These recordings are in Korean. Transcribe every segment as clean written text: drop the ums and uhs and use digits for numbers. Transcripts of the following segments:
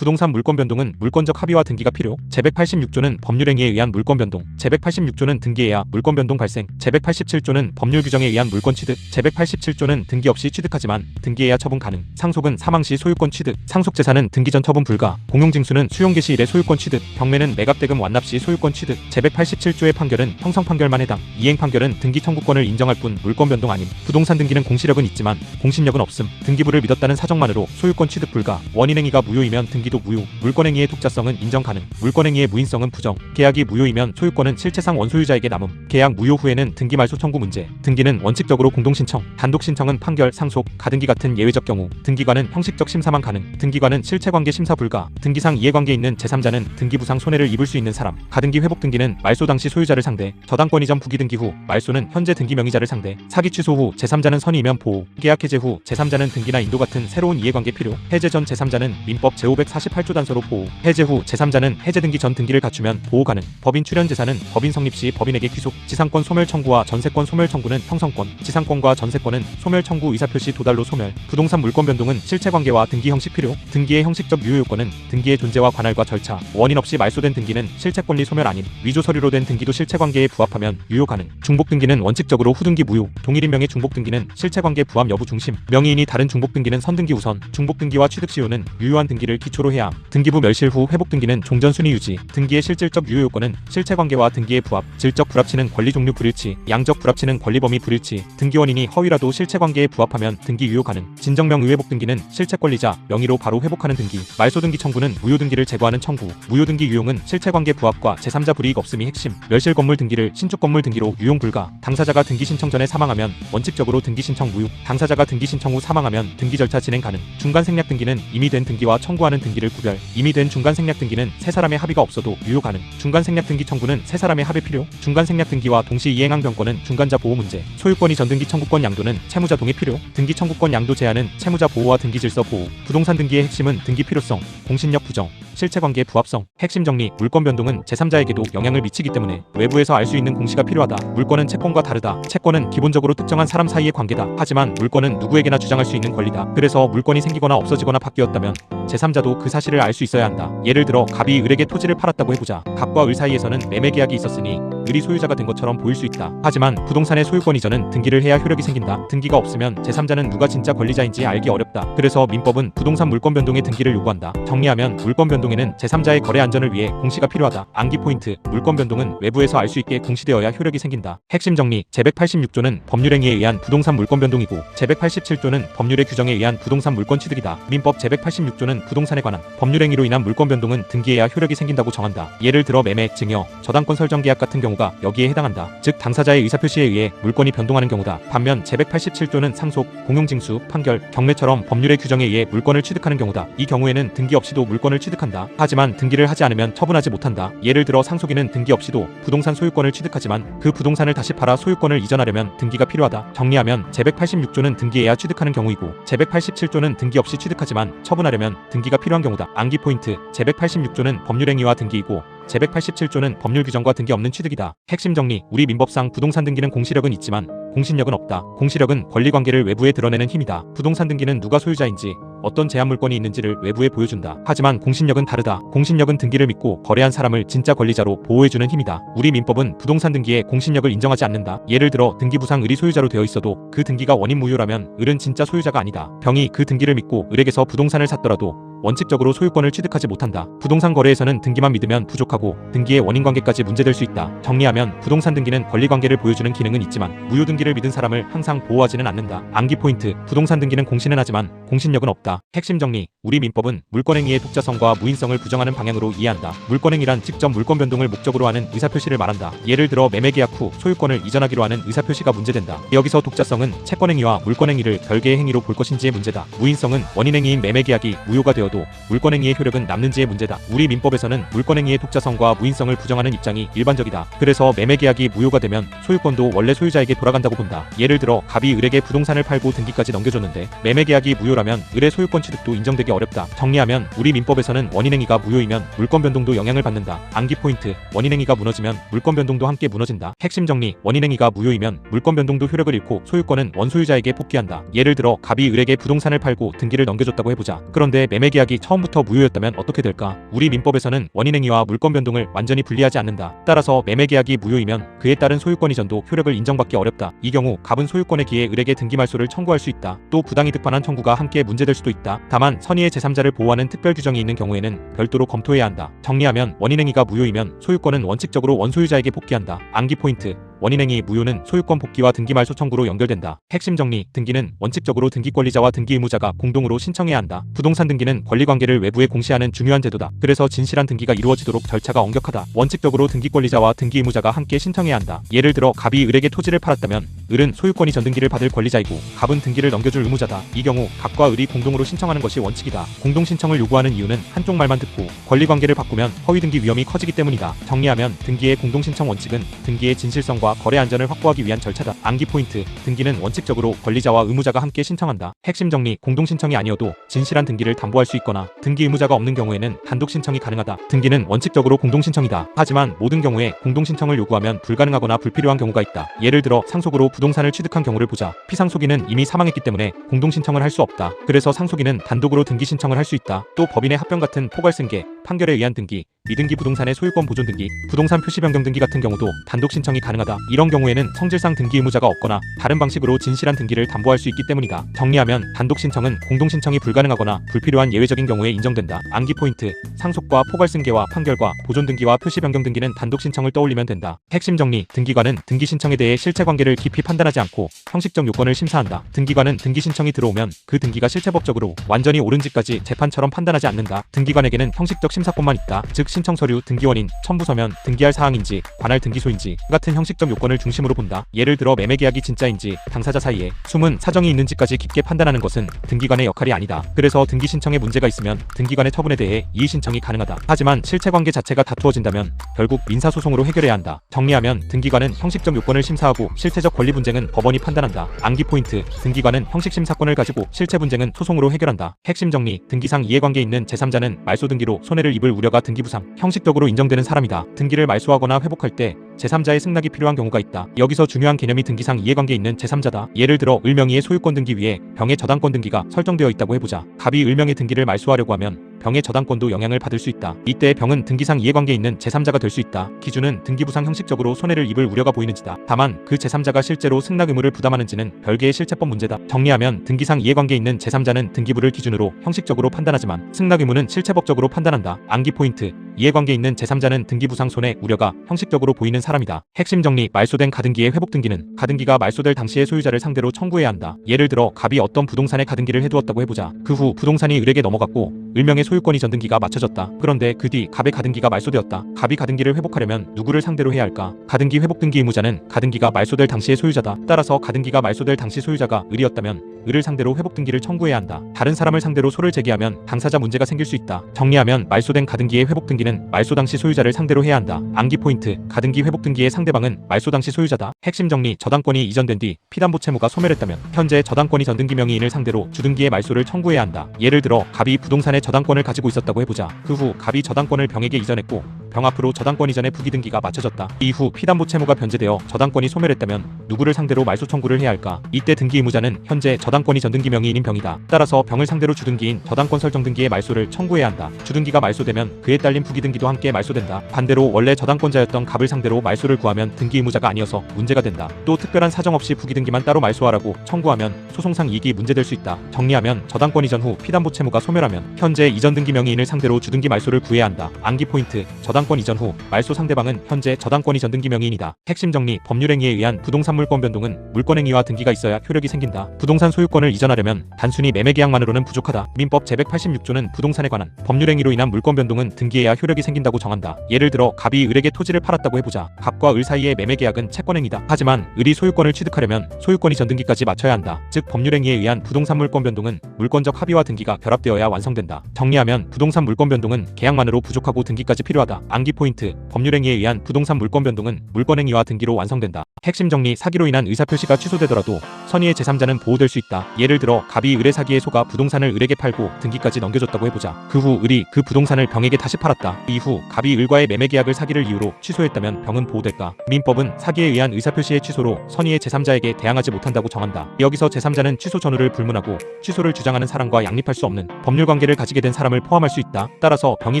부동산 물권 변동은 물권적 합의와 등기가 필요. 제186조는 법률행위에 의한 물권 변동. 제186조는 등기해야 물권 변동 발생. 제187조는 법률 규정에 의한 물권 취득. 제187조는 등기 없이 취득하지만 등기해야 처분 가능. 상속은 사망 시 소유권 취득. 상속 재산은 등기 전 처분 불가. 공용징수는 수용 개시 일의 소유권 취득. 경매는 매각대금 완납 시 소유권 취득. 제187조의 판결은 형성 판결만 해당. 이행 판결은 등기 청구권을 인정할 뿐 물권 변동 아님. 부동산 등기는 공시력은 있지만 공신력은 없음. 등기부를 믿었다는 사정만으로 소유권 취득 불가. 원인행위가 무효이면 등기도 무효. 물권행위의 독자성은 인정 가능. 물권행위의 무인성은 부정. 계약이 무효이면 소유권은 실체상 원소유자에게 남음. 계약 무효 후에는 등기 말소 청구 문제. 등기는 원칙적으로 공동신청. 단독신청은 판결, 상속, 가등기 같은 예외적 경우. 등기관은 형식적 심사만 가능. 등기관은 실체관계 심사 불가. 등기상 이해관계 있는 제3자는 등기부상 손해를 입을 수 있는 사람. 가등기 회복 등기는 말소 당시 소유자를 상대. 저당권 이전 부기 등기 후 말소는 현재 등기 명의자를 상대. 사기 취소 후 제3자는 선의이면 보호. 계약 해제 후 제3자는 등기나 인도 같은 새로운 이해관계 필요. 해제 전 제3자는 민법 제548조 단서로 보호. 해제 후 제3자는 해제 등기 전 등기를 갖추면 보호 가능. 법인 출연 재산은 법인 성립 시 법인에게 귀속. 지상권 소멸 청구와 전세권 소멸 청구는 형성권. 지상권과 전세권은 소멸 청구 의사표시 도달로 소멸. 부동산 물권 변동은 실체관계와 등기 형식 필요. 등기의 형식적 유효 요건은 등기의 존재와 관할과 절차. 원인 없이 말소된 등기는 실체권리 소멸 아님. 위조 서류로 된 등기도 실체관계에 부합하면 유효 가능. 중복 등기는 원칙적으로 후등기 무효. 동일인 명의 중복 등기는 실체관계 부합 여부 중심. 명의인이 다른 중복 등기는 선등기 우선. 중복 등기와 취득 시효는 유효한 등기를 기초로 해야 함. 등기부 멸실 후 회복 등기는 종전 순위 유지. 등기의 실질적 유효 요건은 실체관계와 등기의 부합. 질적 불합치는 권리 종류 불일치. 양적 불합치는 권리 범위 불일치. 등기 원인이 허위라도 실체관계에 부합하면 등기 유효 가능. 진정명 의회복 등기는 실체권리자 명의로 바로 회복하는 등기. 말소 등기 청구는 무효 등기를 제거하는 청구. 무효 등기 유용은 실체관계 부합과 제3자 불이익 없음이 핵심. 멸실 건물 등기를 신축 건물 등기로 유용 불가. 당사자가 등기 신청 전에 사망하면 원칙적으로 등기 신청 무효. 당사자가 등기 신청 후 사망하면 등기 절차 진행 가능. 중간 생략 등기는 이미 된 등기와 청구하는 등기를 구별. 이미 된 중간 생략 등기는 세 사람의 합의가 없어도 유효 가능. 중간 생략 등기 청구는 세 사람의 합의 필요. 중간 생략 등기와 동시 이행한 경권은 중간자 보호 문제. 소유권이 전 등기 청구권 양도는 채무자 동의 필요. 등기 청구권 양도 제한은 채무자 보호와 등기 질서 보호. 부동산 등기의 핵심은 등기 필요성, 공신력 부정, 실체관계 부합성. 핵심 정리. 물권 변동은 제3자에게도 영향을 미치기 때문에 외부에서 알 수 있는 공시가 필요하다. 물권은 채권과 다르다. 채권은 기본적으로 특정한 사람 사이의 관계다. 하지만 물권은 누구에게나 주장할 수 있는 권리다. 그래서 물권이 생기거나 없어지거나 바뀌었다면 제3자도 그 사실을 알 수 있어야 한다. 예를 들어 갑이 을에게 토지를 팔았다고 해보자. 갑과 을 사이에서는 매매 계약이 있었으니 을이 소유자가 된 것처럼 보일 수 있다. 하지만 부동산의 소유권 이전은 등기를 해야 효력이 생긴다. 등기가 없으면 제3자는 누가 진짜 권리자인지 알기 어렵다. 그래서 민법은 부동산 물권 변동의 등기를 요구한다. 정리하면 물권 변동에는 제3자의 거래 안전을 위해 공시가 필요하다. 암기 포인트. 물권 변동은 외부에서 알 수 있게 공시되어야 효력이 생긴다. 핵심 정리. 제186조는 법률행위에 의한 부동산 물권 변동이고 제187조는 법률의 규정에 의한 부동산 물권 취득이다. 민법 제186조는 부동산에 관한 법률행위로 인한 물권 변동은 등기해야 효력이 생긴다고 정한다. 예를 들어 매매, 증여, 저당권 설정 계약 같은 경우가 여기에 해당한다. 즉 당사자의 의사표시에 의해 물권이 변동하는 경우다. 반면 제187조는 상속, 공용징수, 판결, 경매처럼 법률의 규정에 의해 물권을 취득하는 경우다. 이 경우에는 등기 없이도 물권을 취득한다. 하지만 등기를 하지 않으면 처분하지 못한다. 예를 들어 상속인은 등기 없이도 부동산 소유권을 취득하지만 그 부동산을 다시 팔아 소유권을 이전하려면 등기가 필요하다. 정리하면 제186조는 등기해야 취득하는 경우이고 제187조는 등기 없이 취득하지만 처분하려면 등기가 필요한 경우다. 암기 포인트. 제186조는 법률행위와 등기이고 제187조는 법률 규정과 등기 없는 취득이다. 핵심 정리. 우리 민법상 부동산 등기는 공시력은 있지만 공신력은 없다. 공시력은 권리관계를 외부에 드러내는 힘이다. 부동산 등기는 누가 소유자인지 어떤 제한 물권이 있는지를 외부에 보여준다. 하지만 공신력은 다르다. 공신력은 등기를 믿고 거래한 사람을 진짜 권리자로 보호해주는 힘이다. 우리 민법은 부동산 등기에 공신력을 인정하지 않는다. 예를 들어 등기부상 을이 소유자로 되어 있어도 그 등기가 원인 무효라면 을은 진짜 소유자가 아니다. 병이 그 등기를 믿고 을에게서 부동산을 샀더라도 원칙적으로 소유권을 취득하지 못한다. 부동산 거래에서는 등기만 믿으면 부족하고 등기의 원인관계까지 문제될 수 있다. 정리하면 부동산 등기는 권리관계를 보여주는 기능은 있지만 무효 등기를 믿은 사람을 항상 보호하지는 않는다. 암기 포인트. 부동산 등기는 공시는 하지만 공신력은 없다. 핵심 정리. 우리 민법은 물권행위의 독자성과 무인성을 부정하는 방향으로 이해한다. 물권행위란 직접 물권 변동을 목적으로 하는 의사표시를 말한다. 예를 들어 매매 계약 후 소유권을 이전하기로 하는 의사표시가 문제된다. 여기서 독자성은 채권행위와 물권행위를 별개의 행위로 볼 것인지의 문제다. 무인성은 원인행위인 매매 계약이 무효가 되어도 물권행위의 효력은 남는지의 문제다. 우리 민법에서는 물권행위의 독자성과 무인성을 부정하는 입장이 일반적이다. 그래서 매매 계약이 무효가 되면 소유권도 원래 소유자에게 돌아간다고 본다. 예를 들어 갑이 을에게 부동산을 팔고 등기까지 넘겨줬는데 매매 계약이 무효라면 을의 소유권 취득도 인정되기 어렵다. 정리하면 우리 민법에서는 원인행위가 무효이면 물권 변동도 영향을 받는다. 암기 포인트. 원인행위가 무너지면 물권 변동도 함께 무너진다. 핵심 정리. 원인행위가 무효이면 물권 변동도 효력을 잃고 소유권은 원소유자에게 복귀한다. 예를 들어 갑이 을에게 부동산을 팔고 등기를 넘겨줬다고 해보자. 그런데 매매 계약 매매계약이 처음부터 무효였다면 어떻게 될까? 우리 민법에서는 원인행위와 물권 변동을 완전히 분리하지 않는다. 따라서 매매계약이 무효이면 그에 따른 소유권 이전도 효력을 인정받기 어렵다. 이 경우 갑은 소유권에 기해 을에게 등기 말소를 청구할 수 있다. 또 부당이득 반환 청구가 함께 문제될 수도 있다. 다만 선의의 제3자를 보호하는 특별 규정이 있는 경우에는 별도로 검토해야 한다. 정리하면 원인행위가 무효이면 소유권은 원칙적으로 원소유자에게 복귀한다. 암기 포인트: 원인행위 무효는 소유권 복귀와 등기 말소 청구로 연결된다. 핵심 정리: 등기는 원칙적으로 등기 권리자와 등기 의무자가 공동으로 신청해야 한다. 부동산 등기는 권리관계를 외부에 공시하는 중요한 제도다. 그래서 진실한 등기가 이루어지도록 절차가 엄격하다. 원칙적으로 등기 권리자와 등기 의무자가 함께 신청해야 한다. 예를 들어 갑이 을에게 토지를 팔았다면 을은 소유권 이전 등기를 받을 권리자이고 갑은 등기를 넘겨줄 의무자다. 이 경우 갑과 을이 공동으로 신청하는 것이 원칙이다. 공동 신청을 요구하는 이유는 한쪽 말만 듣고 권리관계를 바꾸면 허위 등기 위험이 커지기 때문이다. 정리하면 등기의 공동 신청 원칙은 등기의 진실성과 거래 안전을 확보하기 위한 절차다. 암기 포인트: 등기는 원칙적으로 권리자와 의무자가 함께 신청한다. 핵심 정리: 공동 신청이 아니어도 진실한 등기를 담보할 수 있거나 등기 의무자가 없는 경우에는 단독 신청이 가능하다. 등기는 원칙적으로 공동 신청이다. 하지만 모든 경우에 공동 신청을 요구하면 불가능하거나 불필요한 경우가 있다. 예를 들어 상속으로 부동산을 취득한 경우를 보자. 피상속인은 이미 사망했기 때문에 공동 신청을 할 수 없다. 그래서 상속인은 단독으로 등기 신청을 할 수 있다. 또 법인의 합병 같은 포괄승계, 판결에 의한 등기, 미등기 부동산의 소유권 보존 등기, 부동산 표시 변경 등기 같은 경우도 단독 신청이 가능하다. 이런 경우에는 성질상 등기 의무자가 없거나 다른 방식으로 진실한 등기를 담보할 수 있기 때문이다. 정리하면 단독 신청은 공동 신청이 불가능하거나 불필요한 예외적인 경우에 인정된다. 암기 포인트: 상속과 포괄승계와 판결과 보존 등기와 표시 변경 등기는 단독 신청을 떠올리면 된다. 핵심 정리: 등기관은 등기 신청에 대해 실체 관계를 깊이 판단하지 않고 형식적 요건을 심사한다. 등기관은 등기 신청이 들어오면 그 등기가 실체법적으로 완전히 옳은지까지 재판처럼 판단하지 않는다. 등기관에게는 형식적 심사권만 있다. 즉 신청 서류, 등기 원인, 첨부 서면, 등기할 사항인지, 관할 등기소인지 같은 형식적 요건을 중심으로 본다. 예를 들어 매매계약이 진짜인지, 당사자 사이에 숨은 사정이 있는지까지 깊게 판단하는 것은 등기관의 역할이 아니다. 그래서 등기 신청에 문제가 있으면 등기관의 처분에 대해 이의 신청이 가능하다. 하지만 실체관계 자체가 다투어진다면 결국 민사소송으로 해결해야 한다. 정리하면 등기관은 형식적 요건을 심사하고 실체적 권리 분쟁은 법원이 판단한다. 암기 포인트: 등기관은 형식 심사권을 가지고 실체 분쟁은 소송으로 해결한다. 핵심 정리: 등기상 이해관계 있는 제3자는 말소 등기로 손해를 입을 우려가 등기부상, 형식적으로 인정되는 사람이다. 등기를 말소하거나 회복할 때 제3자의 승낙이 필요한 경우가 있다. 여기서 중요한 개념이 등기상 이해관계 있는 제3자다. 예를 들어 을명의의 소유권 등기 위에 병의 저당권 등기가 설정되어 있다고 해보자. 갑이 을명의 등기를 말소하려고 하면 병의 저당권도 영향을 받을 수 있다. 이때 병은 등기상 이해관계 있는 제3자가 될 수 있다. 기준은 등기부상 형식적으로 손해를 입을 우려가 보이는지다. 다만 그 제3자가 실제로 승낙 의무를 부담하는지는 별개의 실체법 문제다. 정리하면 등기상 이해관계 있는 제3자는 등기부를 기준으로 형식적으로 판단하지만 승낙 의무는 실체법적으로 판단한다. 암기 포인트: 이해관계 있는 제3자는 등기부상 손해 우려가 형식적으로 보이는 사람이다. 핵심 정리: 말소된 가등기의 회복 등기는 가등기가 말소될 당시의 소유자를 상대로 청구해야 한다. 예를 들어 갑이 어떤 부동산에 가등기를 해두었다고 해보자. 그 후 부동산이 을에게 넘어갔고 을명의 소유권 이전 등기가 맞춰졌다. 그런데 그 뒤 갑의 가등기가 말소되었다. 갑이 가등기를 회복하려면 누구를 상대로 해야 할까? 가등기 회복 등기 의무자는 가등기가 말소될 당시의 소유자다. 따라서 가등기가 말소될 당시 소유자가 을이었다면 을을 상대로 회복 등기를 청구해야 한다. 다른 사람을 상대로 소를 제기하면 당사자 문제가 생길 수 있다. 정리하면 말소된 가등기의 회복 등기는 말소 당시 소유자를 상대로 해야 한다. 암기 포인트: 가등기 회복 등기의 상대방은 말소 당시 소유자다. 핵심 정리: 저당권이 이전된 뒤 피담보 채무가 소멸했다면 현재 저당권이 전등기 명의인을 상대로 주등기의 말소를 청구해야 한다. 예를 들어 갑이 부동산에 저당권을 가지고 있었다고 해보자. 그 후 갑이 저당권을 병에게 이전했고 병 앞으로 저당권 이전의 부기등기가 맞춰졌다. 이후 피담보 채무가 변제되어 저당권이 소멸했다면 누구를 상대로 말소 청구를 해야 할까? 이때 등기 의무자는 현재 저당권이 전등기 명의인인 병이다. 따라서 병을 상대로 주등기인 저당권 설정 등기의 말소를 청구해야 한다. 주등기가 말소되면 그에 딸린 부기등기도 함께 말소된다. 반대로 원래 저당권자였던 갑을 상대로 말소를 구하면 등기 의무자가 아니어서 문제가 된다. 또 특별한 사정 없이 부기등기만 따로 말소하라고 청구하면 소송상 이익이 문제될 수 있다. 정리하면 저당권 이전 후 피담보 채무가 소멸하면 현재 이전 등기 명의인을 상대로 주등기 말소를 구해야 한다. 암기 포인트: 저당권 이전 후 말소 상대방은 현재 저당권 이전 등기 명의인이다. 핵심 정리: 법률행위에 의한 부동산 물권 변동은 물권행위와 등기가 있어야 효력이 생긴다. 부동산 소유권을 이전하려면 단순히 매매계약만으로는 부족하다. 민법 제186조는 부동산에 관한 법률행위로 인한 물권 변동은 등기해야 효력이 생긴다고 정한다. 예를 들어 갑이 을에게 토지를 팔았다고 해보자. 갑과 을 사이의 매매계약은 채권행위다. 하지만 을이 소유권을 취득하려면 소유권 이전 등기까지 맞춰야 한다. 즉 법률행위에 의한 부동산 물권 변동은 물권적 합의와 등기가 결합되어야 완성된다. 정리하면 부동산 물권 변동은 계약만으로 부족하고 등기까지 필요하다. 암기 포인트, 법률행위에 의한 부동산 물권 변동은 물권행위와 등기로 완성된다. 핵심 정리, 사기로 인한 의사표시가 취소되더라도 선의의 제3자는 보호될 수 있다. 예를 들어 갑이 을의 사기에 속아 부동산을 을에게 팔고 등기까지 넘겨줬다고 해보자. 그 후 을이 그 부동산을 병에게 다시 팔았다. 이후 갑이 을과의 매매 계약을 사기를 이유로 취소했다면 병은 보호될까? 민법은 사기에 의한 의사표시의 취소로 선의의 제3자에게 대항하지 못한다고 정한다. 여기서 제3자는 취소 전후를 불문하고 취소를 주장하는 사람과 양립할 수 없는 법률관계를 가지게 된 사람을 포함할 수 있다. 따라서 병이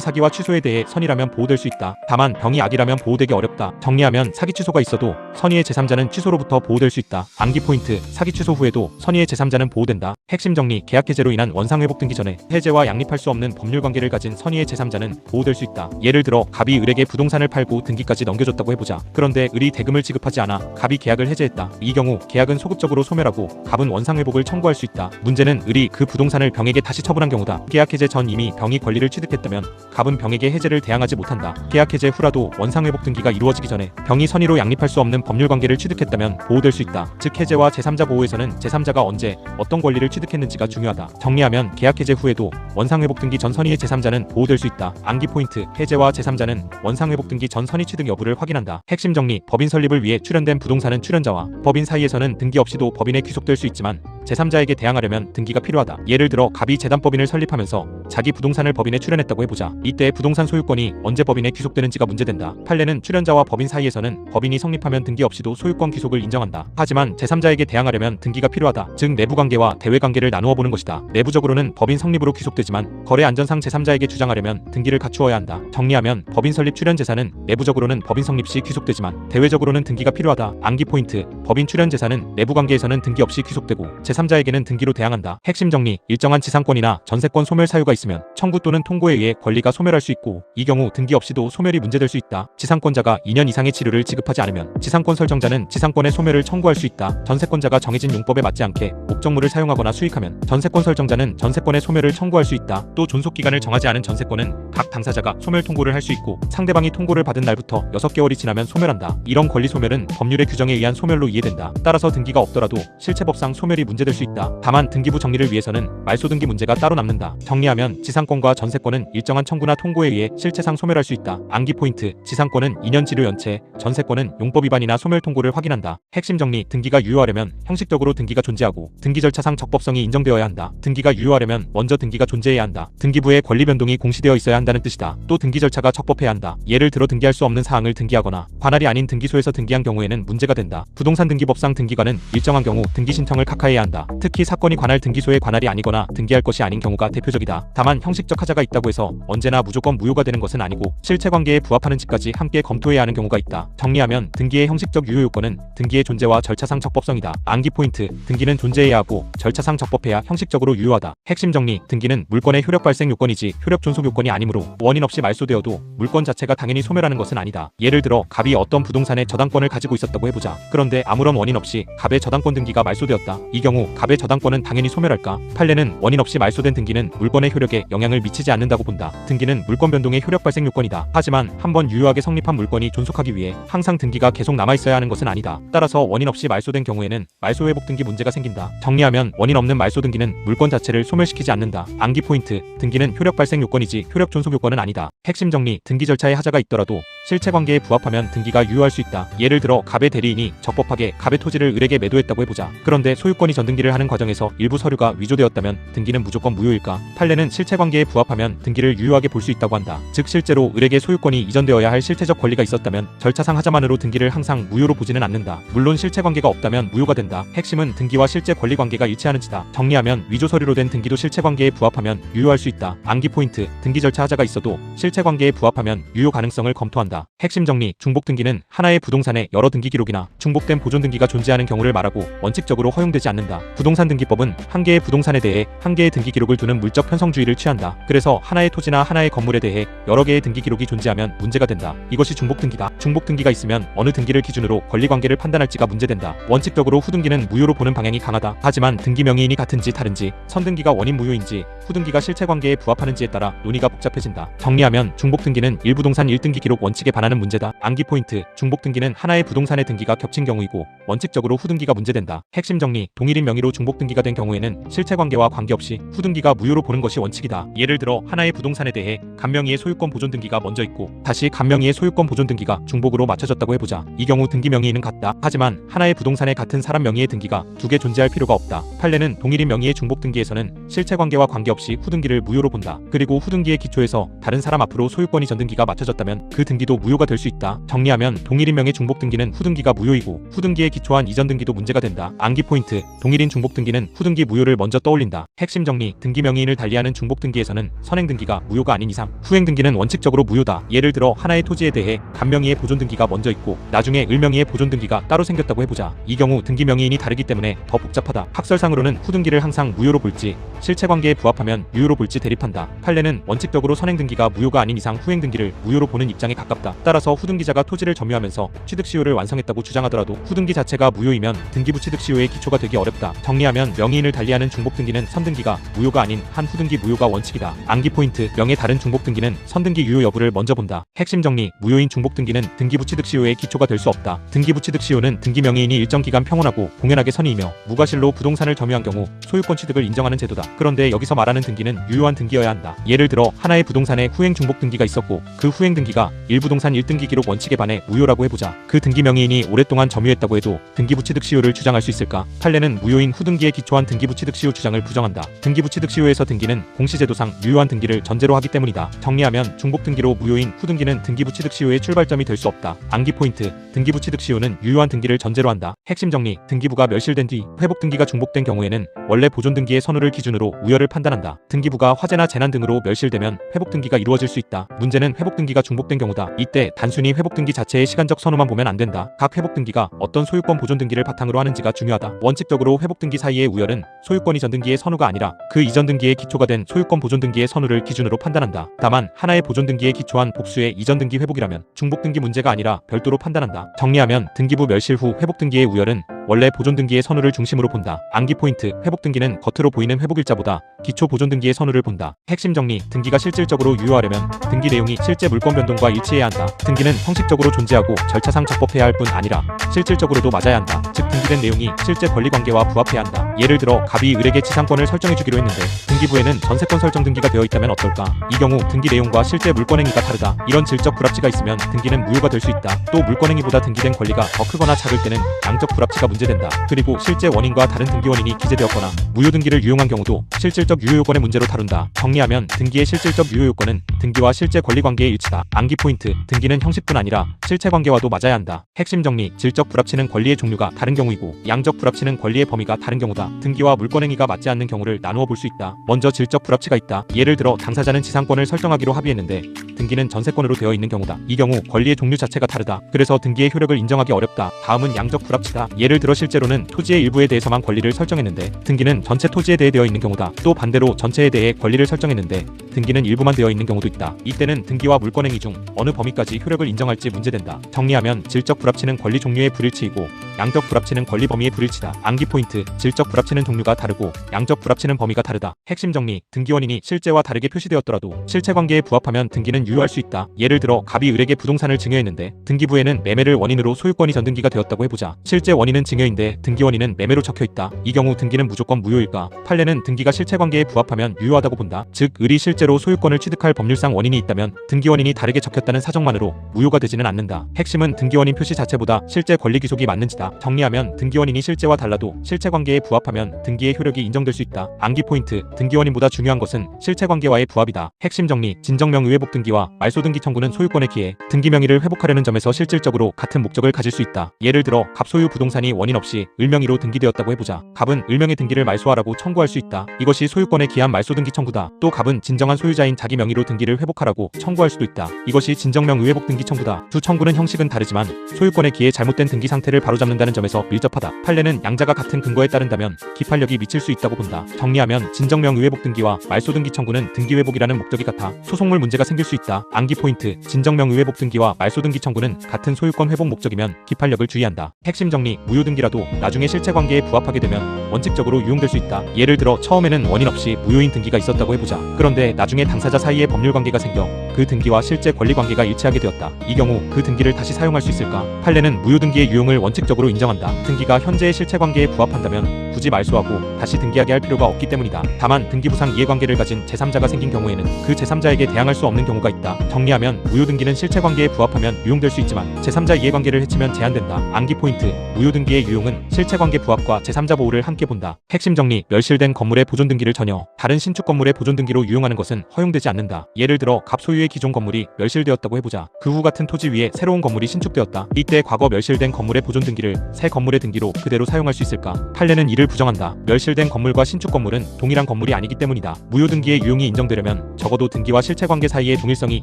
사기와 취소에 대해 선의라면 보호될 수 있다. 다만 병이 악이라면 보호되기 어렵다. 정리하면 사기 취소가 있어도 선의의 제3자는 취소로부터 보호될 수 있다. 암기 포인트, 사기 취소 후에도 선의의 제3자는 보호된다. 핵심 정리, 계약 해제로 인한 원상회복 등기 전에 해제와 양립할 수 없는 법률관계를 가진 선의의 제3자는 보호될 수 있다. 예를 들어 갑이 을에게 부동산을 팔고 등기까지 넘겨줬다고 해보자. 그런데 을이 대금을 지급하지 않아 갑이 계약을 해제했다. 이 경우 계약은 소급적으로 소멸하고 갑은 원상회복을 청구할 수 있다. 문제는 을이 그 부동산을 병에게 다시 처분한 경우다. 계약 해제 전 이미 병이 권리를 취득했다면 갑은 병에게 해제를 대항하지 못한다. 계약 해제 후라도 원상회복 등기가 이루어지기 전에 병이 선의로 양립할 수 없는 법률관계를 취득했다면 보호될 수 있다. 즉 해제와 제3자 보호에서는 제3자가 언제 어떤 권리를 취득했는지가 중요하다. 정리하면 계약 해제 후에도 원상회복 등기 전 선의의 제3자는 보호될 수 있다. 암기 포인트, 해제와 제3자는 원상회복 등기 전 선의 취득 여부를 확인한다. 핵심 정리, 법인 설립을 위해 출연된 부동산은 출연자와 법인 사이에서는 등기 없이도 법인에 귀속될 수 있지만 제3자에게 대항하려면 등기가 필요하다. 예를 들어 갑이 재단법인을 설립하면서 자기 부동산을 법인에 출연했다고 해보자. 이때 부동산 소유권이 언제 법인에 귀속되는지가 문제된다. 판례는 출연자와 법인 사이에서는 법인이 성립하면 등기 없이도 소유권 귀속을 인정한다. 하지만 제3자에게 대항하려면 등기가 필요하다. 즉 내부관계와 대외관계를 나누어 보는 것이다. 내부적으로는 법인 성립으로 귀속되지만 거래 안전상 제3자에게 주장하려면 등기를 갖추어야 한다. 정리하면 법인 설립 출연 재산은 내부적으로는 법인 성립 시 귀속되지만 대외적으로는 등기가 필요하다. 암기 포인트, 법인 출연 재산은 내부관계에서는 등기 없이 귀속되고 제3자에게는 등기로 대항한다. 핵심 정리, 일정한 지상권이나 전세권 소멸 사유가 있으면 청구 또는 통고에 의해 권리가 소멸할 수 있고 이 경우 등기 없이도 소멸이 문제될 수 있다. 지상권자가 2년 이상의 치료를 지급하지 않으면 지상권 설정자는 지상권의 소멸을 청구할 수 있다. 전세권자가 정해진 용법에 맞지 않게 목적물을 사용하거나 수익하면 전세권 설정자는 전세권의 소멸을 청구할 수 있다. 또 존속기간을 정하지 않은 전세권은 각 당사자가 소멸 통고를 할 수 있고 상대방이 통고를 받은 날부터 6개월이 지나면 소멸한다. 이런 권리 소멸은 법률의 규정에 의한 소멸로 이해된다. 따라서 등기가 없더라도 실체법상 소멸이 문제될 수 있다. 다만 등기부 정리를 위해서는 말소등기 문제가 따로 남는다. 정리하면 지상권과 전세권은 일정한 청구나 통고에 의해 실체상 소멸할 수 있다. 암기 포인트, 지상권은 2년 지료 연체, 전세권은 용법 위반이나 소멸 통고를 확인한다. 핵심 정리, 등기가 유효하려면 형식적으로 등기가 존재하고 등기 절차상 적법성이 인정되어야 한다. 등기가 유효하려면 먼저 등기가 존재해야 한다. 등기부의 권리 변동이 공시되어 있어야 한다는 뜻이다. 또 등기 절차가 적법해야 한다. 예를 들어 등기할 수 없는 사항을 등기하거나 관할이 아닌 등기소에서 등기한 경우에는 문제가 된다. 부동산 등기법상 등기관은 일정한 경우 등기 신청을 각하해야 한다. 특히 사건이 관할 등기소의 관할이 아니거나 등기할 것이 아닌 경우가 대표적이다. 다만 형식적 하자가 있다고 해서 언제나 무조건 무효가 되는 것은 아니고 실체관계에 부합하는 지까지 함께 검토해야 하는 경우가 있다. 정리하면 등기의 형식적 유효 요건은 등기의 존재와 절차상 적법성이다. 암기 포인트, 등기는 존재해야 하고 절차상 적법해야 형식적으로 유효하다. 핵심 정리, 등기는 물권의 효력 발생 요건이지 효력 존속 요건이 아니므로 원인 없이 말소되어도 물권 자체가 당연히 소멸하는 것은 아니다. 예를 들어 갑이 어떤 부동산의 저당권을 가지고 있었다고 해보자. 그런데 아무런 원인 없이 갑의 저당권 등기가 말소되었다. 이 경우 갑의 저당권은 당연히 소멸할까? 판례는 원인 없이 말소된 등기는 물권의 효력에 영향을 미치지 않는다고 본다. 등기는 물권 변동의 효력 발생 요건이다. 하지만 한번 유효하게 성립한 물권이 존속하기 위해 항상 등기가 계속 남아있어야 하는 것은 아니다. 따라서 원인 없이 말소된 경우에는 말소회복 등기 문제가 생긴다. 정리하면 원인 없는 말소 등기는 물권 자체를 소멸시키지 않는다. 암기 포인트, 등기는 효력 발생 요건이지 효력 존속 요건은 아니다. 핵심 정리, 등기 절차에 하자가 있더라도 실체관계에 부합하면 등기가 유효할 수 있다. 예를 들어 갑의 대리인이 적법하게 갑의 토지를 을에게 매도했다고 해보자. 그런데 소유권이 전등기를 하는 과정에서 일부 서류가 위조되었다면 등기는 무조건 무효일까? 판례는 실체관계에 부합하면 등기를 유효하게 볼 수 있다고 한다. 즉 실제로 을에게 소유권이 이전되어야 할 실체적 권리가 있었다면 절차상 하자만으로 등기를 항상 무효로 보지는 않는다. 물론 실체관계가 없다면 무효가 된다. 핵심은 등기와 실제 권리관계가 일치하는지다. 정리하면 위조 서류로 된 등기도 실체관계에 부합하면 유효할 수 있다. 암기 포인트, 등기 절차 하자가 있어도 실체관계에 부합하면 유효 가능성을 검토한다. 핵심 정리, 중복 등기는 하나의 부동산에 여러 등기 기록이나 중복된 보존 등기가 존재하는 경우를 말하고 원칙적으로 허용되지 않는다. 부동산 등기법은 한 개의 부동산에 대해 한 개의 등기 기록을 두는 물적 편성주의를 취한다. 그래서 하나의 토지나 하나의 건물에 대해 여러 개의 등기 기록이 존재하면 문제가 된다. 이것이 중복 등기다. 중복 등기가 있으면 어느 등기를 기준으로 권리관계를 판단할지가 문제된다. 원칙적으로 후등기는 무효로 보는 방향이 강하다. 하지만 등기 명의인이 같은지 다른지, 선등기가 원인 무효인지, 후등기가 실체관계에 부합하는지에 따라 논의가 복잡해진다. 정리하면 중복 등기는 1부동산 1등기 기록 원칙 원칙에 반하는 문제다. 암기 포인트. 중복 등기는 하나의 부동산의 등기가 겹친 경우이고 원칙적으로 후등기가 문제된다. 핵심 정리. 동일인 명의로 중복 등기가 된 경우에는 실체관계와 관계없이 후등기가 무효로 보는 것이 원칙이다. 예를 들어 하나의 부동산에 대해 간명의의 소유권 보존 등기가 먼저 있고 다시 간명의의 소유권 보존 등기가 중복으로 맞춰졌다고 해보자. 이 경우 등기 명의인은 같다. 하지만 하나의 부동산에 같은 사람 명의의 등기가 두 개 존재할 필요가 없다. 판례는 동일인 명의의 중복 등기에서는 실체관계와 관계없이 후등기를 무효로 본다. 그리고 후등기의 기초에서 다른 사람 앞으로 소유권이 전등기가 맞춰졌다면 그 등기도 무효가 될 수 있다. 정리하면 동일인 명의 중복 등기는 후등기가 무효이고 후등기에 기초한 이전 등기도 문제가 된다. 암기 포인트. 동일인 중복 등기는 후등기 무효를 먼저 떠올린다. 핵심 정리. 등기 명의인을 달리하는 중복 등기에서는 선행 등기가 무효가 아닌 이상 후행 등기는 원칙적으로 무효다. 예를 들어 하나의 토지에 대해 간명의의 보존 등기가 먼저 있고 나중에 을명의의 보존 등기가 따로 생겼다고 해보자. 이 경우 등기 명의인이 다르기 때문에 더 복잡하다. 학설상으로는 후등기를 항상 무효로 볼지 실체관계에 부합하면 유효로 볼지 대립한다. 판례는 원칙적으로 선행 등기가 무효가 아닌 이상 후행 등기를 무효로 보는 입장에 가깝다. 따라서 후등기자가 토지를 점유하면서 취득시효를 완성했다고 주장하더라도 후등기 자체가 무효이면 등기부 취득시효의 기초가 되기 어렵다. 정리하면 명의인을 달리하는 중복 등기는 선등기가 무효가 아닌 한 후등기 무효가 원칙이다. 암기 포인트. 명의 다른 중복 등기는 선등기 유효 여부를 먼저 본다. 핵심 정리. 무효인 중복 등기는 등기부 취득시효의 기초가 될 수 없다. 등기부 취득시효는 등기 명의인이 일정 기간 평온하고 공연하게 선의이며 무과실로 부동산을 점유한 경우 소유권 취득을 인정하는 제도다. 그런데 여기서 말하는 등기는 유효한 등기여야 한다. 예를 들어 하나의 부동산에 후행 중복 등기가 있었고 그 후행 등기가 1부동산 1등기 기록 원칙에 반해 무효라고 해보자. 그 등기 명의인이 오랫동안 점유했다고 해도 등기부 취득시효를 주장할 수 있을까? 판례는 무효인 후등기에 기초한 등기부 취득시효 주장을 부정한다. 등기부 취득시효에서 등기는 공시제도상 유효한 등기를 전제로 하기 때문이다. 정리하면 중복 등기로 무효인 후등기는 등기부 취득시효의 출발점이 될 수 없다. 암기 포인트. 등기부 취득시효는 유효한 등기를 전제로 한다. 핵심 정리. 등기부가 멸실된 뒤 회복 등기가 중복된 경우에는 원래 보존 등기의 선후를 기준으로 우열을 판단한다. 등기부가 화재나 재난 등으로 멸실되면 회복 등기가 이루어질 수 있다. 문제는 회복 등기가 중복된 경우다. 이때 단순히 회복 등기 자체의 시간적 선후만 보면 안 된다. 각 회복 등기가 어떤 소유권 보존 등기를 바탕으로 하는지가 중요하다. 원칙적으로 회복 등기 사이의 우열은 소유권 이전 등기의 선후가 아니라 그 이전 등기의 기초가 된 소유권 보존 등기의 선후를 기준으로 판단한다. 다만 하나의 보존 등기에 기초한 복수의 이전 등기 회복이라면 중복 등기 문제가 아니라 별도로 판단한다. 정리하면 등기부 멸실 후 회복 등기의 우열은 원래 보존 등기의 선후를 중심으로 본다. 암기 포인트. 회복 등기는 겉으로 보이는 회복일자보다 기초 보존 등기의 선후를 본다. 핵심 정리. 등기가 실질적으로 유효하려면 등기 내용이 실제 물권 변동과 일치해야 한다. 등기는 형식적으로 존재하고 절차상 적법해야 할 뿐 아니라 실질적으로도 맞아야 한다. 즉 등기된 내용이 실제 권리관계와 부합해야 한다. 예를 들어 갑이 을에게 지상권을 설정해주기로 했는데 등기부에는 전세권 설정 등기가 되어 있다면 어떨까? 이 경우 등기 내용과 실제 물권 행위가 다르다. 이런 질적 불합치가 있으면 등기는 무효가 될 수 있다. 또 물권 행위보다 등기된 권리가 더 크거나 작을 때는 양적 불합치가 문제된다. 그리고 실제 원인과 다른 등기 원인이 기재되었거나 무효 등기를 유용한 경우도 실질적 유효 요건의 문제로 다룬다. 정리하면 등기의 실질적 유효 요건은 등기와 실제 권리 관계의 일치다. 암기 포인트. 등기는 형식뿐 아니라 실체 관계와도 맞아야 한다. 핵심 정리. 질적 불합치는 권리의 종류가 다른 경우이고 양적 불합치는 권리의 범위가 다른 경우다. 등기와 물권 행위가 맞지 않는 경우를 나누어 볼 수 있다. 먼저 질적 불합치가 있다. 예를 들어 당사자는 지상권을 설정하기로 합의했는데 등기는 전세권으로 되어 있는 경우다. 이 경우 권리의 종류 자체가 다르다. 그래서 등기의 효력을 인정하기 어렵다. 다음은 양적 불합치다. 예를 들어 실제로는 토지의 일부에 대해서만 권리를 설정했는데 등기는 전체 토지에 대해 되어 있는 경우다. 또 반대로 전체에 대해 권리를 설정했는데 등기는 일부만 되어 있는 경우도 있다. 이때는 등기와 물권 행위 중 어느 범위까지 효력을 인정할지 문제된다. 정리하면 질적 불합치는 권리 종류의 불일치이고 양적 불합치는 권리 범위의 불일치다. 암기 포인트. 질적 불합치는 종류가 다르고 양적 불합치는 범위가 다르다. 핵심 정리. 등기 원인이 실제와 다르게 표시되었더라도 실체 관계에 부합하면 등기는 유효할 수 있다. 예를 들어 갑이 을에게 부동산을 증여했는데 등기부에는 매매를 원인으로 소유권이 전등기가 되었다고 해보자. 실제 원인은 증여인데 등기 원인은 매매로 적혀있다. 이 경우 등기는 무조건 무효일까? 판례는 등기가 실체 관계에 부합하면 유효하다고 본다. 즉 을이 실제로 소유권을 취득할 법률상 원인이 있다면 등기 원인이 다르게 적혔다는 사정만으로 무효가 되지는 않는다. 핵심은 등기 원인 표시 자체보다 실제 권리 귀속이 맞는지다. 정리하면 등기 원인이 실제와 달라도 실체 관계에 부합하면 등기의 효력이 인정될 수 있다. 암기 포인트. 등기 원인보다 중요한 것은 실체 관계와의 부합이다. 핵심 정리. 진정명의 회복 등기와 말소 등기 청구는 소유권에 기해 등기 명의를 회복하려는 점에서 실질적으로 같은 목적을 가질 수 있다. 예를 들어 갑 소유 부동산이 원인 없이 을명의로 등기되었다고 해보자. 갑은 을명의 등기를 말소하라고 청구할 수 있다. 이것이 소유권에 기한 말소 등기 청구다. 또 갑은 진정한 소유자인 자기 명의로 등기를 회복하라고 청구할 수도 있다. 이것이 진정명 의회복 등기 청구다. 두 청구는 형식은 다르지만 소유권에 기해 잘못된 등기 상태를 바로잡는다는 점에서 밀접하다. 판례는 양자가 같은 근거에 따른다면 기판력이 미칠 수 있다고 본다. 정리하면 진정명 의회복 등기와 말소 등기 청구는 등기 회복이라는 목적이 같아 소송물 문제가 생길 수 있다. 암기 포인트. 진정명 의회복 등기와 말소 등기 청구는 같은 소유권 회복 목적이면 기판력을 주의한다. 핵심 정리. 무효 등기라도 나중에 실체 관계에 부합하게 되면 원칙적으로 유용될 수 있다. 예를 들어 처음에는 원인 없이 무효인 등기가 있었다고 해보자. 그런데 나중에 당사자 사이에 법률 관계가 생겨 그 그 등기와 실제 권리 관계가 일치하게 되었다. 이 경우 그 등기를 다시 사용할 수 있을까? 판례는 무효 등기의 유용을 원칙적으로 인정한다. 등기가 현재의 실체 관계에 부합한다면 굳이 말소하고 다시 등기하게 할 필요가 없기 때문이다. 다만 등기부상 이해관계를 가진 제3자가 생긴 경우에는 그 제3자에게 대항할 수 없는 경우가 있다. 정리하면 무효 등기는 실체 관계에 부합하면 유용될 수 있지만 제3자 이해관계를 해치면 제한된다. 암기 포인트: 무효 등기의 유용은 실체 관계 부합과 제3자 보호를 함께 본다. 핵심 정리: 멸실된 건물의 보존 등기를 전혀 다른 신축 건물의 보존 등기로 유용하는 것은 허용되지 않는다. 예를 들어 갑 소유의 기존 건물이 멸실되었다고 해보자. 그 후 같은 토지 위에 새로운 건물이 신축되었다. 이때 과거 멸실된 건물의 보존 등기를 새 건물의 등기로 그대로 사용할 수 있을까? 판례는 이를 부정한다. 멸실된 건물과 신축 건물은 동일한 건물이 아니기 때문이다. 무효 등기의 유용이 인정되려면 적어도 등기와 실체 관계 사이의 동일성이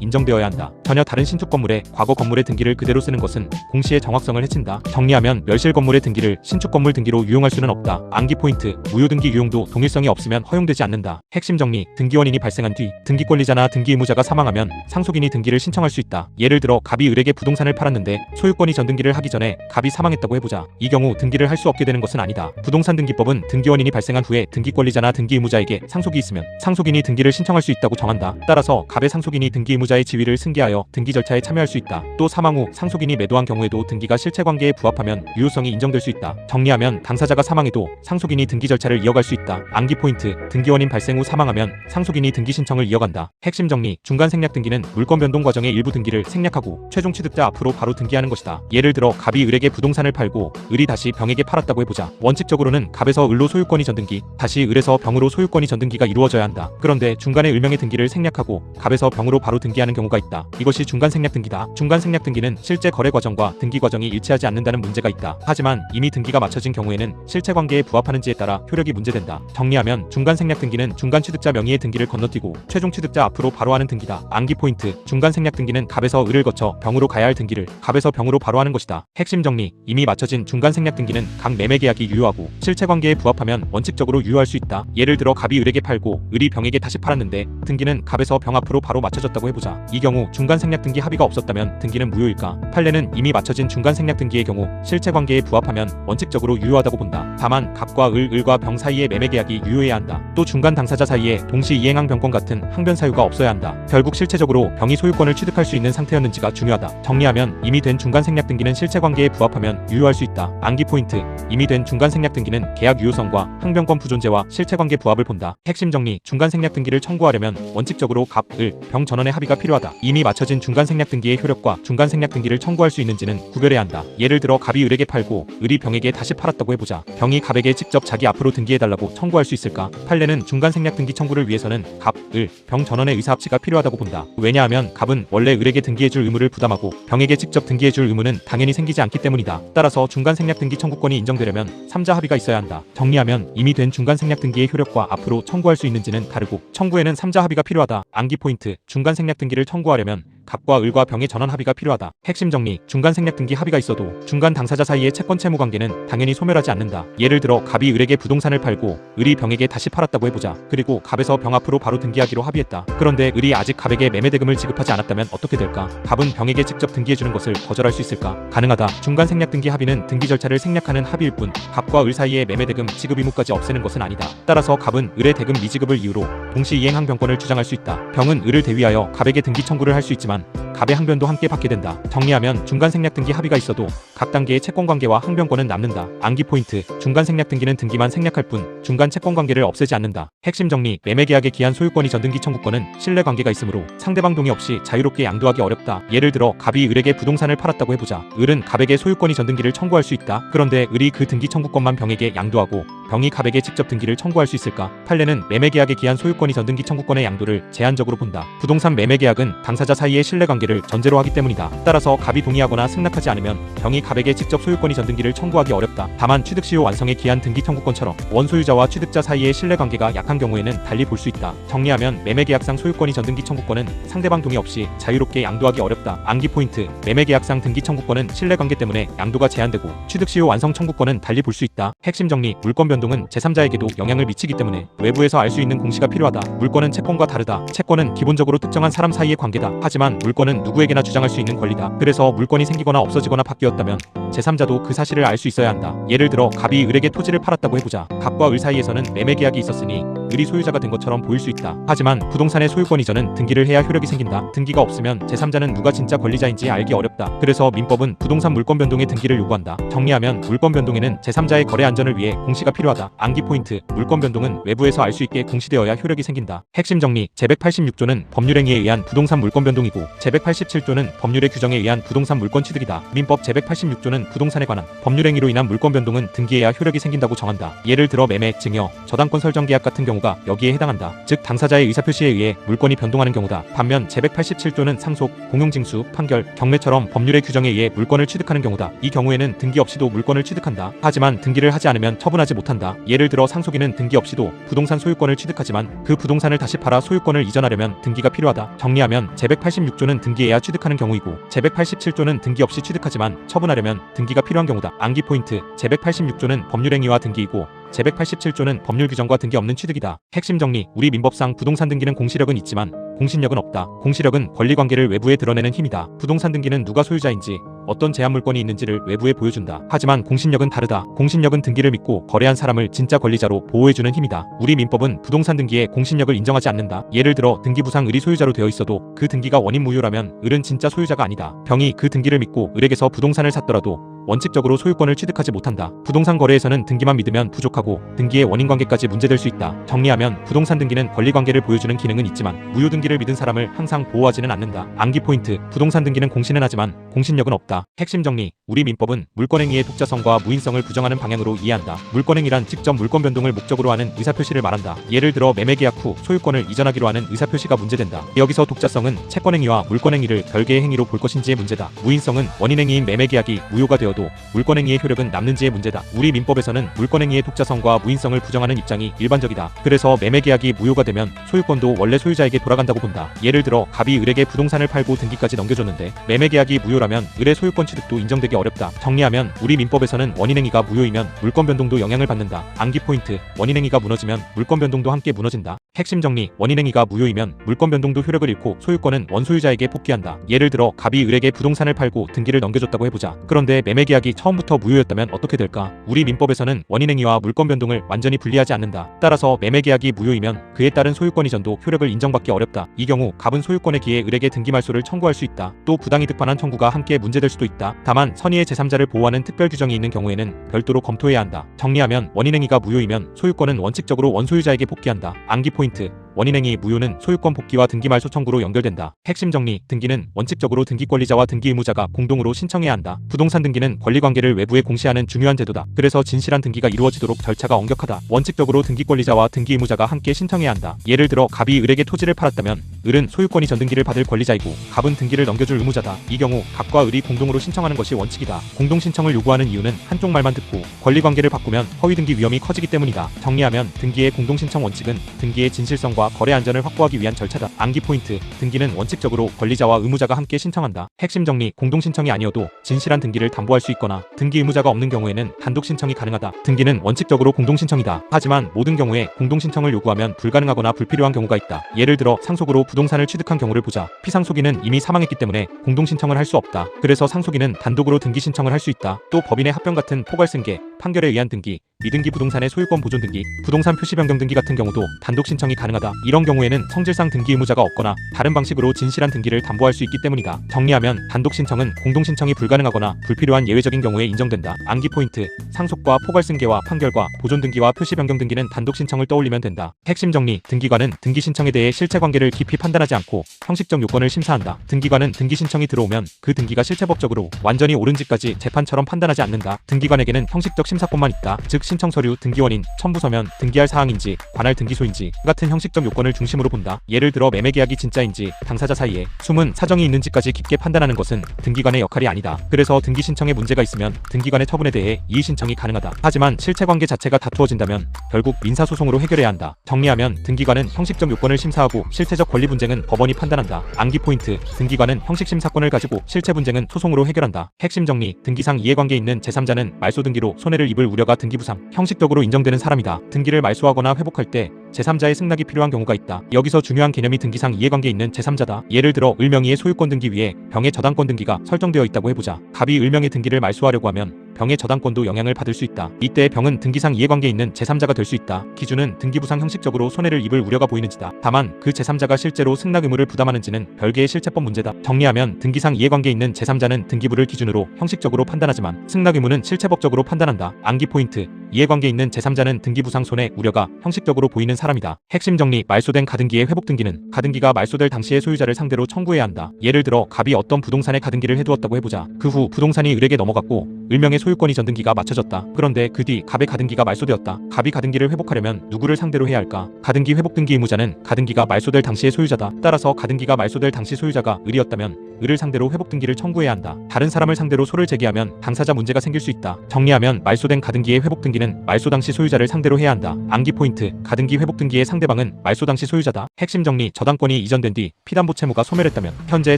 인정되어야 한다. 전혀 다른 신축 건물에 과거 건물의 등기를 그대로 쓰는 것은 공시의 정확성을 해친다. 정리하면 멸실 건물의 등기를 신축 건물 등기로 유용할 수는 없다. 암기 포인트: 무효 등기 유용도 동일성이 없으면 허용되지 않는다. 핵심 정리: 등기원인이 발생한 뒤 등기권리자나 등기의무자가 사망하면 상속인이 등기를 신청할 수 있다. 예를 들어 갑이 을에게 부동산을 팔았는데 소유권이 전등기를 하기 전에 갑이 사망했다고 해보자. 이 경우 등기를 할 수 없게 되는 것은 아니다. 부동산 등기법은 등기원인이 발생한 후에 등기권리자나 등기의무자에게 상속이 있으면 상속인이 등기를 신청할 수 있다고 정한다. 따라서 갑의 상속인이 등기의무자의 지위를 승계하여 등기 절차에 참여할 수 있다. 또 사망 후 상속인이 매도한 경우에도 등기가 실체 관계에 부합하면 유효성이 인정될 수 있다. 정리하면 당사자가 사망해도 상속인이 등기 절차를 이어갈 수 있다. 암기 포인트: 등기원인 발생 후 사망하면 상속인이 등기 신청을 이어간다. 핵심 정리: 중간 생략 등기는 물권 변동 과정의 일부 등기를 생략하고 최종 취득자 앞으로 바로 등기하는 것이다. 예를 들어 갑이 을에게 부동산을 팔고 을이 다시 병에게 팔았다고 해보자. 원칙적으로는 갑에서 을로 소유권이 전등기, 다시 을에서 병으로 소유권이 전등기가 이루어져야 한다. 그런데 중간에 을명의 등기를 생략하고 갑에서 병으로 바로 등기하는 경우가 있다. 이것이 중간 생략 등기다. 중간 생략 등기는 실제 거래 과정과 등기 과정이 일치하지 않는다는 문제가 있다. 하지만 이미 등기가 마쳐진 경우에는 실체 관계에 부합하는지에 따라 효력이 문제된다. 정리하면 중간 생략 등기는 중간 취득자 명의의 등기를 건너뛰고 최종 취득자 앞으로 바로 하는 등기다. 암기 포인트: 중간 생략 등기는 갑에서 을을 거쳐 병으로 가야 할 등기를 갑에서 병으로 바로 하는 것이다. 핵심 정리: 이미 마쳐진 중간 생략 등기는 각 매매 계약이 유효하고 실체 관계에 부합하면 원칙적으로 유효할 수 있다. 예를 들어 갑이 을에게 팔고 을이 병에게 다시 팔았는데 등기는 갑에서 병 앞으로 바로 마쳐졌다고 해보자. 이 경우 중간 생략 등기 합의가 없었다면 등기는 무효일까? 판례는 이미 마쳐진 중간 생략 등기의 경우 실체 관계에 부합하면 원칙적으로 유효하다고 본다. 다만 갑과 을과 병 사이의 매매 계약이 유효해야 한다. 또 중간 당사자 사이에 동시 이행 항변권 같은 항변 사유가 없어야 한다. 결국 실체적으로 병이 소유권을 취득할 수 있는 상태였는지가 중요하다. 정리하면 이미 된 중간 생략 등기는 실체 관계에 부합하면 유효할 수 있다. 암기 포인트: 이미 된 중간 생략 등기는 계약 유효성과 항변권 부존재와 실체 관계 부합을 본다. 핵심 정리: 중간 생략 등기를 청구하려면 원칙적으로 갑, 을, 병 전원의 합의가 필요하다. 이미 마쳐진 중간 생략 등기의 효력과 중간 생략 등기를 청구할 수 있는지는 구별해야 한다. 예를 들어 갑이 을에게 팔고 을이 병에게 다시 팔았다고 해보자. 병이 갑에게 직접 자기 앞으로 등기해달라고 청구할 수 있을까? 판례는 중간 생략 등기 청구를 위해서는 갑, 을, 병 전원의 의사 합치가 필요하다고 본다. 왜냐하면 갑은 원래 을에게 등기해줄 의무를 부담하고 병에게 직접 등기해줄 의무는 당연히 생기지 않기 때문이다. 따라서 중간 생략 등기 청구권이 인정되려면 3자 합의가 있어야 한다. 정리하면 이미 된 중간 생략 등기의 효력과 앞으로 청구할 수 있는지는 다르고 청구에는 3자 합의가 필요하다. 암기 포인트: 중간 생략 등기를 청구하려면 갑과 을과 병의 전원 합의가 필요하다. 핵심 정리: 중간 생략 등기 합의가 있어도 중간 당사자 사이의 채권 채무 관계는 당연히 소멸하지 않는다. 예를 들어 갑이 을에게 부동산을 팔고 을이 병에게 다시 팔았다고 해보자. 그리고 갑에서 병 앞으로 바로 등기하기로 합의했다. 그런데 을이 아직 갑에게 매매 대금을 지급하지 않았다면 어떻게 될까? 갑은 병에게 직접 등기해주는 것을 거절할 수 있을까? 가능하다. 중간 생략 등기 합의는 등기 절차를 생략하는 합의일 뿐 갑과 을 사이의 매매 대금 지급 의무까지 없애는 것은 아니다. 따라서 갑은 을의 대금 미지급을 이유로 동시 이행 항변권을 주장할 수 있다. 병은 을을 대위하여 갑에게 등기 청구를 할 수 있지만 갑의 항변도 함께 받게 된다. 정리하면 중간 생략 등기 합의가 있어도 각 단계의 채권 관계와 항변권은 남는다. 암기 포인트: 중간 생략 등기는 등기만 생략할 뿐 중간 채권 관계를 없애지 않는다. 핵심 정리: 매매 계약에 기한 소유권이 전등기 청구권은 신뢰 관계가 있으므로 상대방 동의 없이 자유롭게 양도하기 어렵다. 예를 들어 갑이 을에게 부동산을 팔았다고 해보자. 을은 갑에게 소유권이 전등기를 청구할 수 있다. 그런데 을이 그 등기 청구권만 병에게 양도하고 병이 갑에게 직접 등기를 청구할 수 있을까? 판례는 매매 계약에 기한 소유권이 전등기 청구권의 양도를 제한적으로 본다. 부동산 매매 계약은 당사자 사이의 신뢰 관계를 전제로 하기 때문이다. 따라서 갑이 동의하거나 승낙하지 않으면 병이 갑에게 직접 소유권이 전등기를 청구하기 어렵다. 다만 취득 시효 완성에 기한 등기 청구권처럼 원소유자와 취득자 사이의 신뢰 관계가 약한 경우에는 달리 볼 수 있다. 정리하면 매매 계약상 소유권이 전등기 청구권은 상대방 동의 없이 자유롭게 양도하기 어렵다. 암기 포인트: 매매 계약상 등기 청구권은 신뢰 관계 때문에 양도가 제한되고 취득 시효 완성 청구권은 달리 볼 수 있다. 핵심 정리: 물권 변동은 제3자에게도 영향을 미치기 때문에 외부에서 알 수 있는 공시가 필요하다. 물권은 채권과 다르다. 채권은 기본적으로 특정한 사람 사이의 관계다. 하지만 물권은 누구에게나 주장할 수 있는 권리다. 그래서 물권이 생기거나 없어지거나 바뀌었다면 제3자도 그 사실을 알 수 있어야 한다. 예를 들어 갑이 을에게 토지를 팔았다고 해보자. 갑과 을 사이에서는 매매 계약이 있었으니 을이 소유자가 된 것처럼 보일 수 있다. 하지만 부동산의 소유권 이전은 등기를 해야 효력이 생긴다. 등기가 없으면 제3자는 누가 진짜 권리자인지 알기 어렵다. 그래서 민법은 부동산 물권 변동의 등기를 요구한다. 정리하면 물권 변동에는 제3자의 거래 안전을 위해 공시가 필요하다. 암기 포인트: 물권 변동은 외부에서 알 수 있게 공시되어야 효력이 생긴다. 핵심 정리: 제186조는 법률행위에 의한 부동산 물권 변동이고 제187조는 법률의 규정에 의한 부동산 물권 취득이다. 민법 제186조는 부동산에 관한 법률행위로 인한 물권 변동은 등기해야 효력이 생긴다고 정한다. 예를 들어 매매, 증여, 저당권 설정 계약 같은 경우가 여기에 해당한다. 즉 당사자의 의사표시에 의해 물권이 변동하는 경우다. 반면 제187조는 상속, 공용징수, 판결, 경매처럼 법률의 규정에 의해 물권을 취득하는 경우다. 이 경우에는 등기 없이도 물권을 취득한다. 하지만 등기를 하지 않으면 처분하지 못한다. 예를 들어 상속인은 등기 없이도 부동산 소유권을 취득하지만 그 부동산을 다시 팔아 소유권을 이전하려면 등기가 필요하다. 정리하면 제186조는 등기해야 취득하는 경우이고 제187조는 등기 없이 취득하지만 처분하려면 등기가 필요한 경우다. 암기 포인트: 제186조는 법률행위와 등기이고 제187조는 법률 규정과 등기 없는 취득이다. 핵심 정리: 우리 민법상 부동산 등기는 공시력은 있지만 공신력은 없다. 공시력은 권리관계를 외부에 드러내는 힘이다. 부동산 등기는 누가 소유자인지, 어떤 제한 물권이 있는지를 외부에 보여준다. 하지만 공신력은 다르다. 공신력은 등기를 믿고 거래한 사람을 진짜 권리자로 보호해주는 힘이다. 우리 민법은 부동산 등기에 공신력을 인정하지 않는다. 예를 들어 등기부상 을이 소유자로 되어 있어도 그 등기가 원인 무효라면 을은 진짜 소유자가 아니다. 병이 그 등기를 믿고 을에게서 부동산을 샀더라도 원칙적으로 소유권을 취득하지 못한다. 부동산 거래에서는 등기만 믿으면 부족하고 등기의 원인관계까지 문제될 수 있다. 정리하면 부동산 등기는 권리관계를 보여주는 기능은 있지만 무효 등기를 믿은 사람을 항상 보호하지는 않는다. 암기 포인트: 부동산 등기는 공시는 하지만 공신력은 없다. 핵심 정리: 우리 민법은 물권행위의 독자성과 무인성을 부정하는 방향으로 이해한다. 물권행위란 직접 물권 변동을 목적으로 하는 의사표시를 말한다. 예를 들어 매매계약 후 소유권을 이전하기로 하는 의사표시가 문제된다. 여기서 독자성은 채권행위와 물권행위를 별개의 행위로 볼 것인지의 문제다. 무인성은 원인행위인 매매계약이 무효가 되어도 물권행위의 효력은 남는지의 문제다. 우리 민법에서는 물권행위의 독자성과 무인성을 부정하는 입장이 일반적이다. 그래서 매매계약이 무효가 되면 소유권도 원래 소유자에게 돌아간다고 본다. 예를 들어 갑이 을에게 부동산을 팔고 등기까지 넘겨줬는데 매매계약이 무효라면 을의 소유권 취득도 인정되기 어렵다. 정리하면 우리 민법에서는 원인행위가 무효이면 물권 변동도 영향을 받는다. 암기 포인트: 원인행위가 무너지면 물권 변동도 함께 무너진다. 핵심 정리: 원인행위가 무효이면 물권 변동도 효력을 잃고 소유권은 원소유자에게 복귀한다. 예를 들어 갑이 을에게 부동산을 팔고 등기를 넘겨줬다고 해보자. 그런데 매매계약이 처음부터 무효였다면 어떻게 될까? 우리 민법에서는 원인행위와 물권 변동을 완전히 분리하지 않는다. 따라서 매매계약이 무효이면 그에 따른 소유권 이전도 효력을 인정받기 어렵다. 이 경우 갑은 소유권에 기해 을에게 등기 말소를 청구할 수 있다. 또 부당이득 반환 청구가 함께 문제될 수도 있다. 다만 선의의 제3자를 보호하는 특별 규정이 있는 경우에는 별도로 검토해야 한다. 정리하면 원인행위가 무효이면 소유권은 원칙적으로 원소유자에게 복귀한다. 암기 포인트: 원인행위 무효는 소유권 복귀와 등기 말소 청구로 연결된다. 핵심 정리: 등기는 원칙적으로 등기 권리자와 등기 의무자가 공동으로 신청해야 한다. 부동산 등기는 권리관계를 외부에 공시하는 중요한 제도다. 그래서 진실한 등기가 이루어지도록 절차가 엄격하다. 원칙적으로 등기 권리자와 등기 의무자가 함께 신청해야 한다. 예를 들어 갑이 을에게 토지를 팔았다면 을은 소유권 이전 등기를 받을 권리자이고 갑은 등기를 넘겨줄 의무자다. 이 경우 갑과 을이 공동으로 신청하는 것이 원칙이다. 공동 신청을 요구하는 이유는 한쪽 말만 듣고 권리관계를 바꾸면 허위 등기 위험이 커지기 때문이다. 정리하면 등기의 공동 신청 원칙은 등기의 진실성과 거래 안전을 확보하기 위한 절차다. 암기 포인트: 등기는 원칙적으로 권리자와 의무자가 함께 신청한다. 핵심 정리: 공동 신청이 아니어도 진실한 등기를 담보할 수 있거나 등기 의무자가 없는 경우에는 단독 신청이 가능하다. 등기는 원칙적으로 공동 신청이다. 하지만 모든 경우에 공동 신청을 요구하면 불가능하거나 불필요한 경우가 있다. 예를 들어 상속으로 부동산을 취득한 경우를 보자. 피상속인은 이미 사망했기 때문에 공동 신청을 할 수 없다. 그래서 상속인은 단독으로 등기 신청을 할 수 있다. 또 법인의 합병 같은 포괄승계, 판결에 의한 등기, 미등기 부동산의 소유권 보존 등기, 부동산 표시 변경 등기 같은 경우도 단독 신청이 가능하다. 이런 경우에는 성질상 등기 의무자가 없거나 다른 방식으로 진실한 등기를 담보할 수 있기 때문이다. 정리하면 단독 신청은 공동 신청이 불가능하거나 불필요한 예외적인 경우에 인정된다. 암기 포인트: 상속과 포괄승계와 판결과 보존 등기와 표시 변경 등기는 단독 신청을 떠올리면 된다. 핵심 정리: 등기관은 등기 신청에 대해 실체 관계를 깊이 판단하지 않고 형식적 요건을 심사한다. 등기관은 등기 신청이 들어오면 그 등기가 실체법적으로 완전히 옳은지까지 재판처럼 판단하지 않는다. 등기관에게는 형식적 심사권만 있다. 즉 신청 서류, 등기원인, 첨부서면, 등기할 사항인지, 관할 등기소인지 같은 형식적 요건을 중심으로 본다. 예를 들어 매매계약이 진짜인지, 당사자 사이에 숨은 사정이 있는지까지 깊게 판단하는 것은 등기관의 역할이 아니다. 그래서 등기 신청에 문제가 있으면 등기관의 처분에 대해 이의 신청이 가능하다. 하지만 실체관계 자체가 다투어진다면 결국 민사소송으로 해결해야 한다. 정리하면 등기관은 형식적 요건을 심사하고 실체적 권리 분쟁은 법원이 판단한다. 암기 포인트: 등기관은 형식 심사권을 가지고 실체 분쟁은 소송으로 해결한다. 핵심 정리: 등기상 이해관계 있는 제3자는 말소 등기로 손해를 입을 우려가 등기부상, 형식적으로 인정되는 사람이다. 등기를 말소하거나 회복할 때 제3자의 승낙이 필요한 경우가 있다. 여기서 중요한 개념이 등기상 이해관계 있는 제3자다. 예를 들어 을명의의 소유권 등기 위에 병의 저당권 등기가 설정되어 있다고 해보자. 갑이 을명의 등기를 말소하려고 하면 병의 저당권도 영향을 받을 수 있다. 이때 병은 등기상 이해관계 있는 제3자가 될 수 있다. 기준은 등기부상 형식적으로 손해를 입을 우려가 보이는지다. 다만 그 제3자가 실제로 승낙 의무를 부담하는지는 별개의 실체법 문제다. 정리하면 등기상 이해관계 있는 제3자는 등기부를 기준으로 형식적으로 판단하지만 승낙 의무는 실체법적으로 판단한다. 암기 포인트: 이해관계 있는 제3자는 등기부상 손해 우려가 형식적으로 보이는 사람이다. 핵심 정리: 말소된 가등기의 회복 등기는 가등기가 말소될 당시의 소유자를 상대로 청구해야 한다. 예를 들어 갑이 어떤 부동산에 가등기를 해두었다고 해보자. 그 후 부동산이 을에게 넘어갔고 을명의 소유권이 전등기가 맞춰졌다. 그런데 그 뒤 갑의 가등기가 말소되었다. 갑이 가등기를 회복하려면 누구를 상대로 해야 할까? 가등기 회복 등기 의무자는 가등기가 말소될 당시의 소유자다. 따라서 가등기가 말소될 당시 소유자가 을이었다면 을을 상대로 회복 등기를 청구해야 한다. 다른 사람을 상대로 소를 제기하면 당사자 문제가 생길 수 있다. 정리하면 말소된 가등기의 회복 등기는 말소 당시 소유자를 상대로 해야 한다. 암기 포인트: 가등기 회복 등기의 상대방은 말소 당시 소유자다. 핵심 정리: 저당권이 이전된 뒤 피담보 채무가 소멸했다면 현재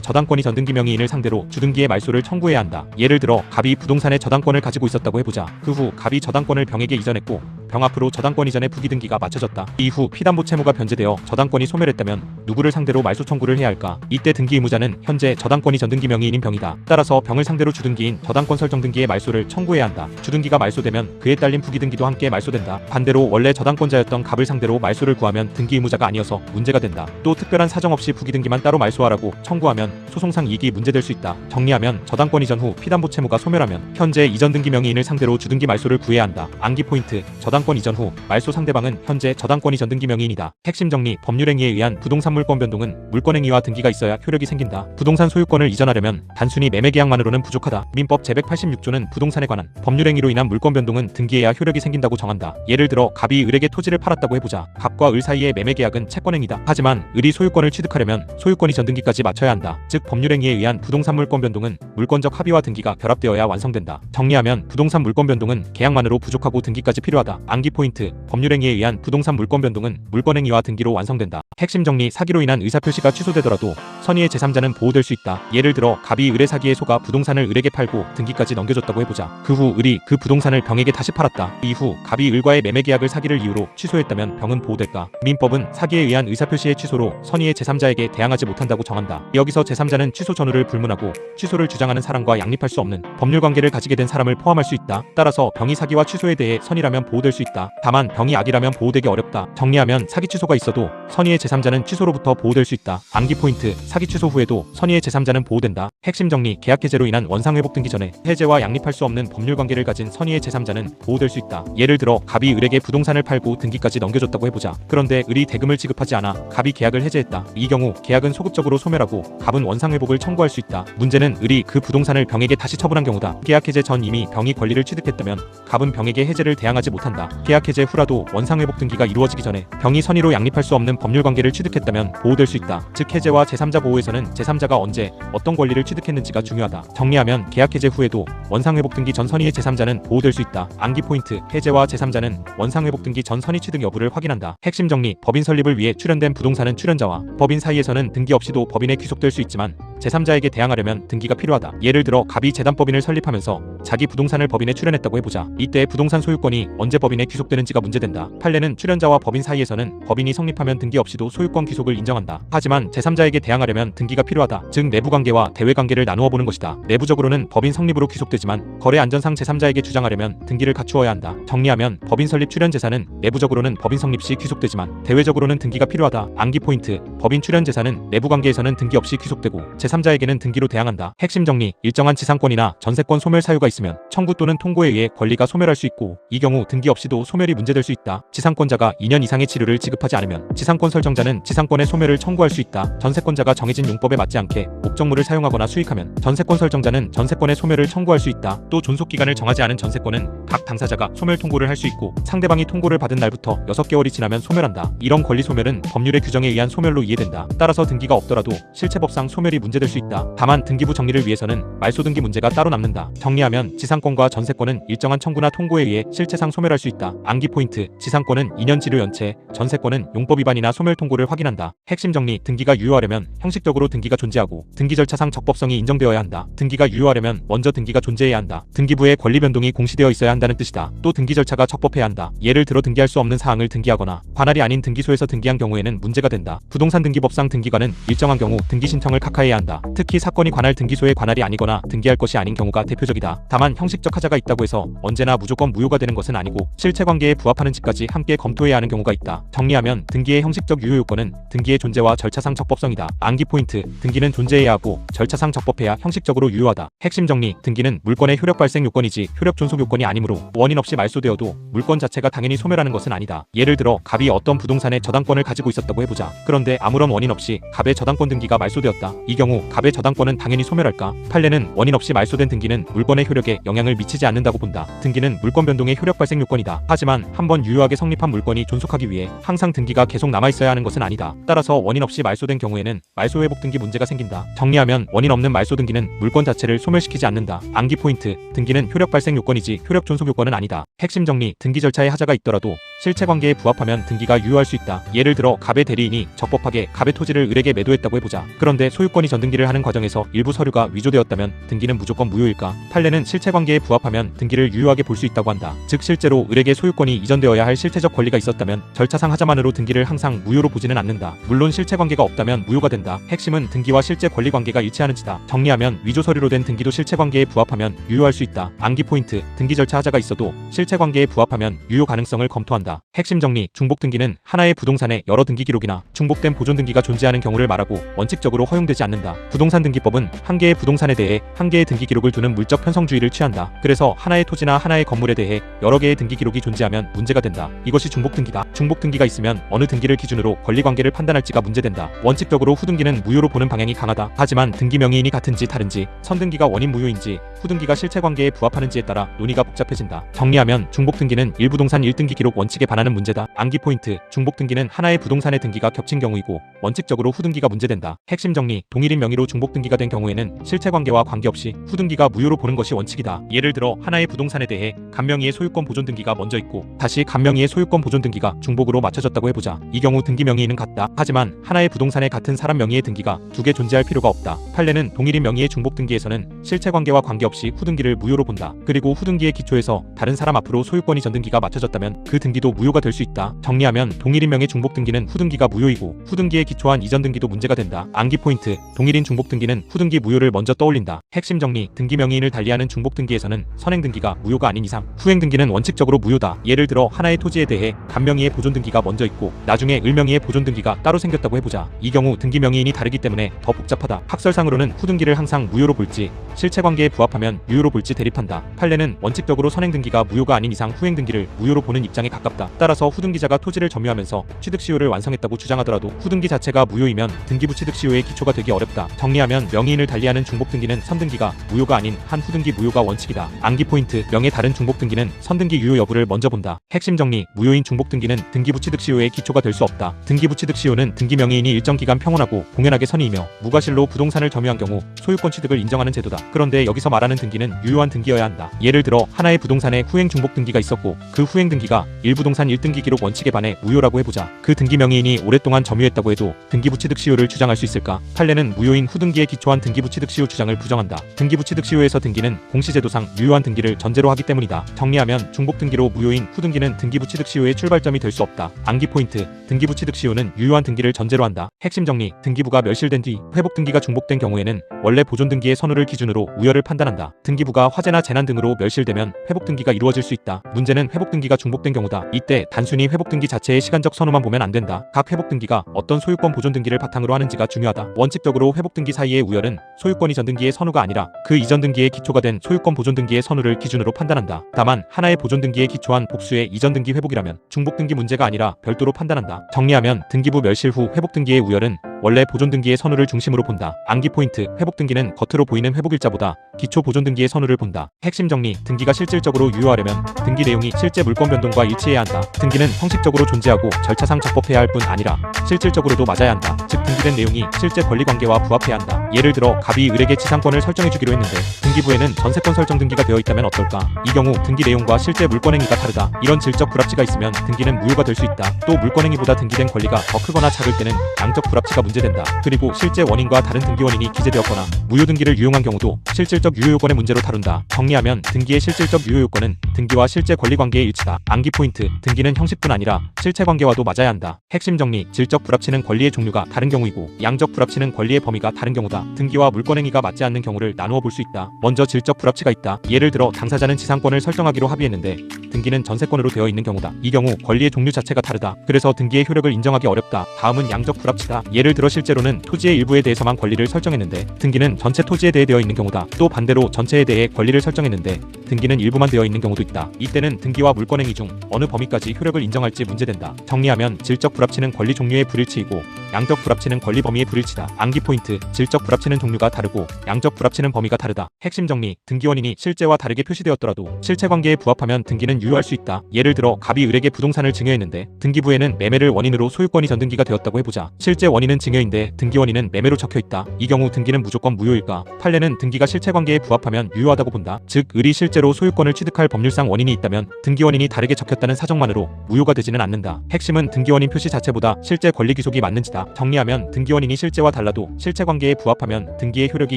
저당권이 전등기 명의인을 상대로 주등기의 말소를 청구해야 한다. 예를 들어 갑이 부동산에 저당권을 가지고 있었다고 해보자. 그 후 갑이 저당권을 병에게 이전했고 병 앞으로 저당권 이전의 부기등기가 맞춰졌다. 이후 피담보 채무가 변제되어 저당권이 소멸했다면 누구를 상대로 말소 청구를 해야 할까? 이때 등기 의무자는 현재 저당권이 전등기 명의인인 병이다. 따라서 병을 상대로 주등기인 저당권 설정 등기의 말소를 청구해야 한다. 주등기가 말소되면 그에 딸린 부기등기도 함께 말소된다. 반대로 원래 저당권자였던 갑을 상대로 말소를 구하면 등기 의무자가 아니어서 문제가 된다. 또 특별한 사정 없이 부기등기만 따로 말소하라고 청구하면 소송상 이익이 문제될 수 있다. 정리하면 저당권 이전 후 피담보 채무가 소멸하면 현재 이전 등기 명의인을 상대로 주등기 말소를 구해야 한다. 암기 포인트: 저당권 이전 후 말소 상대방은 현재 저당권 이전 등기 명의인이다. 핵심 정리: 법률행위에 의한 부동산 물권 변동은 물권행위와 등기가 있어야 효력이 생긴다. 부동산 소유권을 이전하려면 단순히 매매계약만으로는 부족하다. 민법 제186조는 부동산에 관한 법률행위로 인한 물권 변동은 등기해야 효력이 생긴다고 정한다. 예를 들어 갑이 을에게 토지를 팔았다고 해보자. 갑과 을 사이의 매매계약은 채권행위다. 하지만 을이 소유권을 취득하려면 소유권 이전 등기까지 마쳐야 한다. 즉 법률행위에 의한 부동산 물권 변동은 물권적 합의와 등기가 결합되어야 완성된다. 정리하면 부동산 물권 변동은 계약만으로 부족하고 등기까지 필요하다. 암기 포인트: 법률행위에 의한 부동산 물권 변동은 물권행위와 등기로 완성된다. 핵심 정리: 사기로 인한 의사표시가 취소되더라도 선의의 제3자는 보호될 수 있다. 예를 들어 갑이 을의 사기에 속아 부동산을 을에게 팔고 등기까지 넘겨줬다고 해보자. 그 후 을이 그 부동산을 병에게 다시 팔았다. 이후 갑이 을과의 매매계약을 사기를 이유로 취소했다면 병은 보호될까? 민법은 사기에 의한 의사표시의 취소로 선의의 제3자에게 대항하지 못한다고 정한다. 여기서 제3자는 취소 전후를 불문하고 취소를 주장하는 사람과 양립할 수 없는 법률관계를 가지게 된 사람을 포함할 수 있다. 따라서 병이 사기와 취소에 대해 선의라면 보호될 수 있다. 다만 병이 악이라면 보호되기 어렵다. 정리하면 사기 취소가 있어도 선의의 제3자는 취소로부터 보호될 수 있다. 암기 포인트: 사기 취소 후에도 선의의 제3자는 보호된다. 핵심 정리: 계약 해제로 인한 원상회복 등기 전에 해제와 양립할 수 없는 법률관계를 가진 선의의 제3자는 보호될 수 있다. 예를 들어 갑이 을에게 부동산을 팔고 등기까지 넘겨줬다고 해보자. 그런데 을이 대금을 지급하지 않아 갑이 계약을 해제했다. 이 경우 계약은 소급적으로 소멸하고 갑은 원상회복을 청구할 수 있다. 문제는 을이 그 부동산을 병에게 다시 처분한 경우다. 계약 해제 전 이미 병이 권리를 취득했다면 갑은 병에게 해제를 대항하지 못한다. 계약 해제 후라도 원상회복 등기가 이루어지기 전에 병이 선의로 양립할 수 없는 법률관계를 취득했다면 보호될 수 있다. 즉 해제와 제3자 보호에서는 제3자가 언제 어떤 권리를 취득했는지가 중요하다. 정리하면 계약 해제 후에도 원상회복 등기 전 선의의 제3자는 보호될 수 있다. 암기 포인트: 해제와 제3자는 원상회복 등기 전 선의 취득 여부를 확인한다. 핵심 정리: 법인 설립을 위해 출연된 부동산은 출연자와 법인 사이에서는 등기 없이도 법인에 귀속될 수 있지만 제3자에게 대항하려면 등기가 필요하다. 예를 들어 갑이 재단법인을 설립하면서 자기 부동산을 법인에 출연했다고 해보자. 이때 부동산 소유권이 언제 법인에 귀속되는지가 문제된다. 판례는 출연자와 법인 사이에서는 법인이 성립하면 등기 없이도 소유권 귀속을 인정한다. 하지만 제3자에게 대항하려면 등기가 필요하다. 즉 내부관계와 대외관계를 나누어 보는 것이다. 내부적으로는 법인 성립으로 귀속되지만 거래 안전상 제3자에게 주장하려면 등기를 갖추어야 한다. 정리하면 법인 설립 출연 재산은 내부적으로는 법인 성립 시 귀속되지만 대외적으로는 등기가 필요하다. 암기 포인트: 법인 출연 재산은 내부관계에서는 등기 없이 귀속되고 제3자에게는 등기로 대항한다. 핵심 정리: 일정한 지상권이나 전세권 소멸 사유가 있으면 청구 또는 통고에 의해 권리가 소멸할 수 있고 이 경우 등기 없이도 소멸이 문제될 수 있다. 지상권자가 2년 이상의 치료를 지급하지 않으면 지상권 설정자는 지상권의 소멸을 청구할 수 있다. 전세권자가 정해진 용법에 맞지 않게 목적물을 사용하거나 수익하면 전세권 설정자는 전세권의 소멸을 청구할 수 있다. 또 존속기간을 정하지 않은 전세권은 각 당사자가 소멸 통고를 할 수 있고 상대방이 통고를 받은 날부터 6개월이 지나면 소멸한다. 이런 권리 소멸은 법률의 규정에 의한 소멸로 이해된다. 따라서 등기가 없더라도 실체법상 소멸이 문제될 수 있다. 다만 등기부 정리를 위해서는 말소등기 문제가 따로 남는다. 정리하면 지상권과 전세권은 일정한 청구나 통고에 의해 실체상 소멸할 수 있다. 암기 포인트: 지상권은 2년 지료 연체, 전세권은 용법 위반이나 소멸 통고를 확인한다. 핵심 정리: 등기가 유효하려면 형식적으로 등기가 존재하고 등기 절차상 적법성이 인정되어야 한다. 등기가 유효하려면 먼저 등기가 존재해야 한다. 등기부의 권리 변동이 공시되어 있어야 한다는 뜻이다. 또 등기 절차가 적법해야 한다. 예를 들어 등기할 수 없는 사항을 등기하거나 관할이 아닌 등기소에서 등기한 경우에는 문제가 된다. 부동산 등기법상 등기관은 일정한 경우 등기 신청을 각하해야 한다. 특히 사건이 관할 등기소의 관할이 아니거나 등기할 것이 아닌 경우가 대표적이다. 다만 형식적 하자가 있다고 해서 언제나 무조건 무효가 되는 것은 아니고 실체관계에 부합하는지까지 함께 검토해야 하는 경우가 있다. 정리하면 등기의 형식적 유효 요건은 등기의 존재와 절차상 적법성이다. 암기 포인트: 등기는 존재해야 하고 절차상 적법해야 형식적으로 유효하다. 핵심 정리: 등기는 물권의 효력 발생 요건이지 효력 존속 요건이 아니므로 원인 없이 말소되어도 물권 자체가 당연히 소멸하는 것은 아니다. 예를 들어 갑이 어떤 부동산의 저당권을 가지고 있었다고 해보자. 그런데 아무런 원인 없이 갑의 저당권 등기가 말소되었다. 이 경우 갑의 저당권은 당연히 소멸할까? 판례는 원인 없이 말소된 등기는 물권의 효력에 영향을 미치지 않는다고 본다. 등기는 물권 변동의 효력 발생 요건이다. 하지만 한번 유효하게 성립한 물권이 존속하기 위해 항상 등기가 계속 남아있어야 하는 것은 아니다. 따라서 원인 없이 말소된 경우에는 말소 회복 등기 문제가 생긴다. 정리하면 원인 없는 말소 등기는 물권 자체를 소멸시키지 않는다. 암기 포인트: 등기는 효력 발생 요건이지 효력 존속 요건은 아니다. 핵심 정리: 등기 절차에 하자가 있더라도 실체관계에 부합하면 등기가 유효할 수 있다. 예를 들어 갑의 대리인이 적법하게 갑의 토지를 을에게 매도했다고 해보자. 그런데 소유권이 전등기를 하는 과정에서 일부 서류가 위조되었다면 등기는 무조건 무효일까? 판례는 실체관계에 부합하면 등기를 유효하게 볼 수 있다고 한다. 즉 실제로 을에게 소유권이 이전되어야 할 실체적 권리가 있었다면 절차상 하자만으로 등기를 항상 무효로 보지는 않는다. 물론 실체관계가 없다면 무효가 된다. 핵심은 등기와 실제 권리관계가 일치하는지다. 정리하면 위조 서류로 된 등기도 실체관계에 부합하면 유효할 수 있다. 암기 포인트: 등기 절차 하자가 있어도 실체관계에 부합하면 유효 가능성을 검토한다. 핵심 정리: 중복 등기는 하나의 부동산에 여러 등기 기록이나 중복된 보존 등기가 존재하는 경우를 말하고 원칙적으로 허용되지 않는다. 부동산 등기법은 한 개의 부동산에 대해 한 개의 등기 기록을 두는 물적 편성주의를 취한다. 그래서 하나의 토지나 하나의 건물에 대해 여러 개의 등기 기록이 존재하면 문제가 된다. 이것이 중복 등기다. 중복 등기가 있으면 어느 등기를 기준으로 권리관계를 판단할지가 문제된다. 원칙적으로 후등기는 무효로 보는 방향이 강하다. 하지만 등기 명의인이 같은지 다른지, 선등기가 원인 무효인지, 후등기가 실체관계에 부합하는지에 따라 논의가 복잡해진다. 정리하면 중복 등기는 1부동산 1등기 기록 원칙에 반하는 문제다. 암기 포인트: 중복 등기는 하나의 부동산의 등기가 겹친 경우이고 원칙적으로 후등기가 문제된다. 핵심 정리: 동일인 명의로 중복 등기가 된 경우에는 실체관계와 관계없이 후등기가 무효로 보는 것이 원칙이다. 예를 들어 하나의 부동산에 대해 간명의의 소유권 보존 등기가 먼저 있고 다시 간명의의 소유권 보존 등기가 중복으로 맞춰졌다고 해보자. 이 경우 등기 명의인은 같다. 하지만 하나의 부동산에 같은 사람 명의의 등기가 두 개 존재할 필요가 없다. 판례는 동일인 명의의 중복 등기에서는 실체관계와 관계없이 후등기를 무효로 본다. 그리고 후등기의 기초에서 다른 사람 앞으로 소유권이 전등기가 맞춰졌다면 그 등기도 무효가 될 수 있다. 정리하면 동일인 명의 중복 등기는 후등기가 무효이고 후등기에 기초한 이전 등기도 문제가 된다. 암기 포인트: 동일인 중복 등기는 후등기 무효를 먼저 떠올린다. 핵심 정리: 등기 명의인을 달리하는 중복 등기에서는 선행 등기가 무효가 아닌 이상 후행 등기는 원칙적으로 무효다. 예를 들어 하나의 토지에 대해 간명의의 보존 등기가 먼저 있고 나중에 을명의의 보존 등기가 따로 생겼다고 해보자. 이 경우 등기 명의인이 다르기 때문에 더 복잡하다. 학설상으로는 후등기를 항상 무효로 볼지 실체관계에 부합하면 유효로 볼지 대립한다. 판례는 원칙적으로 선행 등기가 무효가 아닌 이상 후행 등기를 무효로 보는 입장에 가깝다. 따라서 후등기자가 토지를 점유하면서 취득시효를 완성했다고 주장하더라도 후등기 자체가 무효이면 등기부 취득시효의 기초가 되기 어렵다. 정리하면 명의인을 달리하는 중복 등기는 선등기가 무효가 아닌 한 후등기 무효가 원칙이다. 암기 포인트: 명의 다른 중복 등기는 선등기 유효 여부를 먼저 본다. 핵심 정리: 무효인 중복 등기는 등기부 취득시효의 기초가 될 수 없다. 등기부 취득시효는 등기 명의인이 일정 기간 평온하고 공연하게 선의이며 무과실로 부동산을 점유한 경우 소유권 취득을 인정하는 제도다. 그런데 여기서 말하는 등기는 유효한 등기여야 한다. 예를 들어 하나의 부동산에 후행 중복 등기가 있었고 그 후행 등기가 1부동산 1등기 기록 원칙에 반해 무효라고 해보자. 그 등기 명의인이 오랫동안 점유했다고 해도 등기부 취득시효를 주장할 수 있을까? 판례는 무효인 후등기에 기초한 등기부 취득시효 주장을 부정한다. 등기부 취득시효에서 등기는 공시제도상 유효한 등기를 전제로 하기 때문이다. 정리하면 중복 등기로 무효인 후등기는 등기부 취득시효의 출발점이 될 수 없다. 암기 포인트: 등기부 취득시효는 유효한 등기를 전제로 한다. 핵심 정리: 등기부가 멸실된 뒤 회복 등기가 중복된 경우에는 원래 보존 등기의 선호를 기준으로 우열을 판단한다. 등기부가 화재나 재난 등으로 멸실되면 회복 등기가 이루어질 수 있다. 문제는 회복 등기가 중복된 경우다. 이때 단순히 회복 등기 자체의 시간적 선호만 보면 안 된다. 각 회복 등기가 어떤 소유권 보존 등기를 바탕으로 하는지가 중요하다. 원칙적으로 회복 등기 사이의 우열은 소유권 이전 등기의 선호가 아니라 그 이전 등기의 기초가 된 소유권 보존 등기의 선호를 기준으로 판단한다. 다만 하나의 보존 등기에 기초한 복수의 이전 등기 회복이라면 중복 등기 문제가 아니라 별도로 판단한다. 정리하면 등기부 멸실 후 회복 등기의 우열은 원래 보존 등기의 선호를 중심으로 본다. 암기 포인트: 회복 등기는 겉으로 보이는 회복일자보다 기초 보존 등기의 선호를 본다. 핵심 정리: 등기가 실질적으로 유효하려면 등기 내용이 실제 물권 변동과 일치해야 한다. 등기는 형식적으로 존재하고 절차상 적법해야 할 뿐 아니라 실질적으로도 맞아야 한다. 즉 등기된 내용이 실제 권리관계와 부합해야 한다. 예를 들어 갑이 을에게 지상권을 설정해주기로 했는데 등기부에는 전세권 설정 등기가 되어 있다면 어떨까? 이 경우 등기 내용과 실제 물권행위가 다르다. 이런 질적 불합치가 있으면 등기는 무효가 될 수 있다. 또 물권행위보다 등기된 권리가 더 크거나 작을 때는 양적 불합치가 문제된다. 그리고 실제 원인과 다른 등기 원인이 기재되었거나 무효 등기를 유용한 경우도 실질적 유효 요건의 문제로 다룬다. 정리하면 등기의 실질적 유효 요건은 등기와 실제 권리 관계의 일치다. 암기 포인트: 등기는 형식뿐 아니라 실체 관계와도 맞아야 한다. 핵심 정리: 질적 불합치는 권리의 종류가 다른 경우이고 양적 불합치는 권리의 범위가 다른 경우다. 등기와 물권행위가 맞지 않는 경우를 나누어 볼 수 있다. 먼저 질적 불합치가 있다. 예를 들어 당사자는 지상권을 설정하기로 합의했는데 등기는 전세권으로 되어 있는 경우다. 이 경우 권리의 종류 자체가 다르다. 그래서 등기의 효력을 인정하기 어렵다. 다음은 양적 불합치다. 예를 들어 실제로는 토지의 일부에 대해서만 권리를 설정했는데 등기는 전체 토지에 대해 되어 있는 경우다. 또 반대로 전체에 대해 권리를 설정했는데 등기는 일부만 되어 있는 경우도 있다. 이때는 등기와 물권행위 중 어느 범위까지 효력을 인정할지 문제된다. 정리하면 질적 불합치는 권리 종류의 불일치이고 양적 불합치는 권리 범위의 불일치다. 암기 포인트: 질적 불합치는 종류가 다르고 양적 불합치는 범위가 다르다. 핵심 정리: 등기 원인이 실제와 다르게 표시되었더라도 실체 관계에 부합하면 등기는 유효할 수 있다. 예를 들어 갑이 을에게 부동산을 증여했는데 등기부에는 매매를 원인으로 소유권이 전등기가 되었다고 해보자. 실제 원인은 증여인데 등기 원인은 매매로 적혀있다. 이 경우 등기는 무조건 무효일까? 판례는 등기가 실체 관계에 부합하면 유효하다고 본다. 즉 을이 실제로 소유권을 취득할 법률상 원인이 있다면 등기 원인이 다르게 적혔다는 사정만으로 무효가 되지는 않는다. 핵심은 등기 원인 표시 자체보다 실제 권리 귀속이 맞는지다. 정리하면 등기 원인이 실제와 달라도 실체 관계에 부합하면 등기의 효력이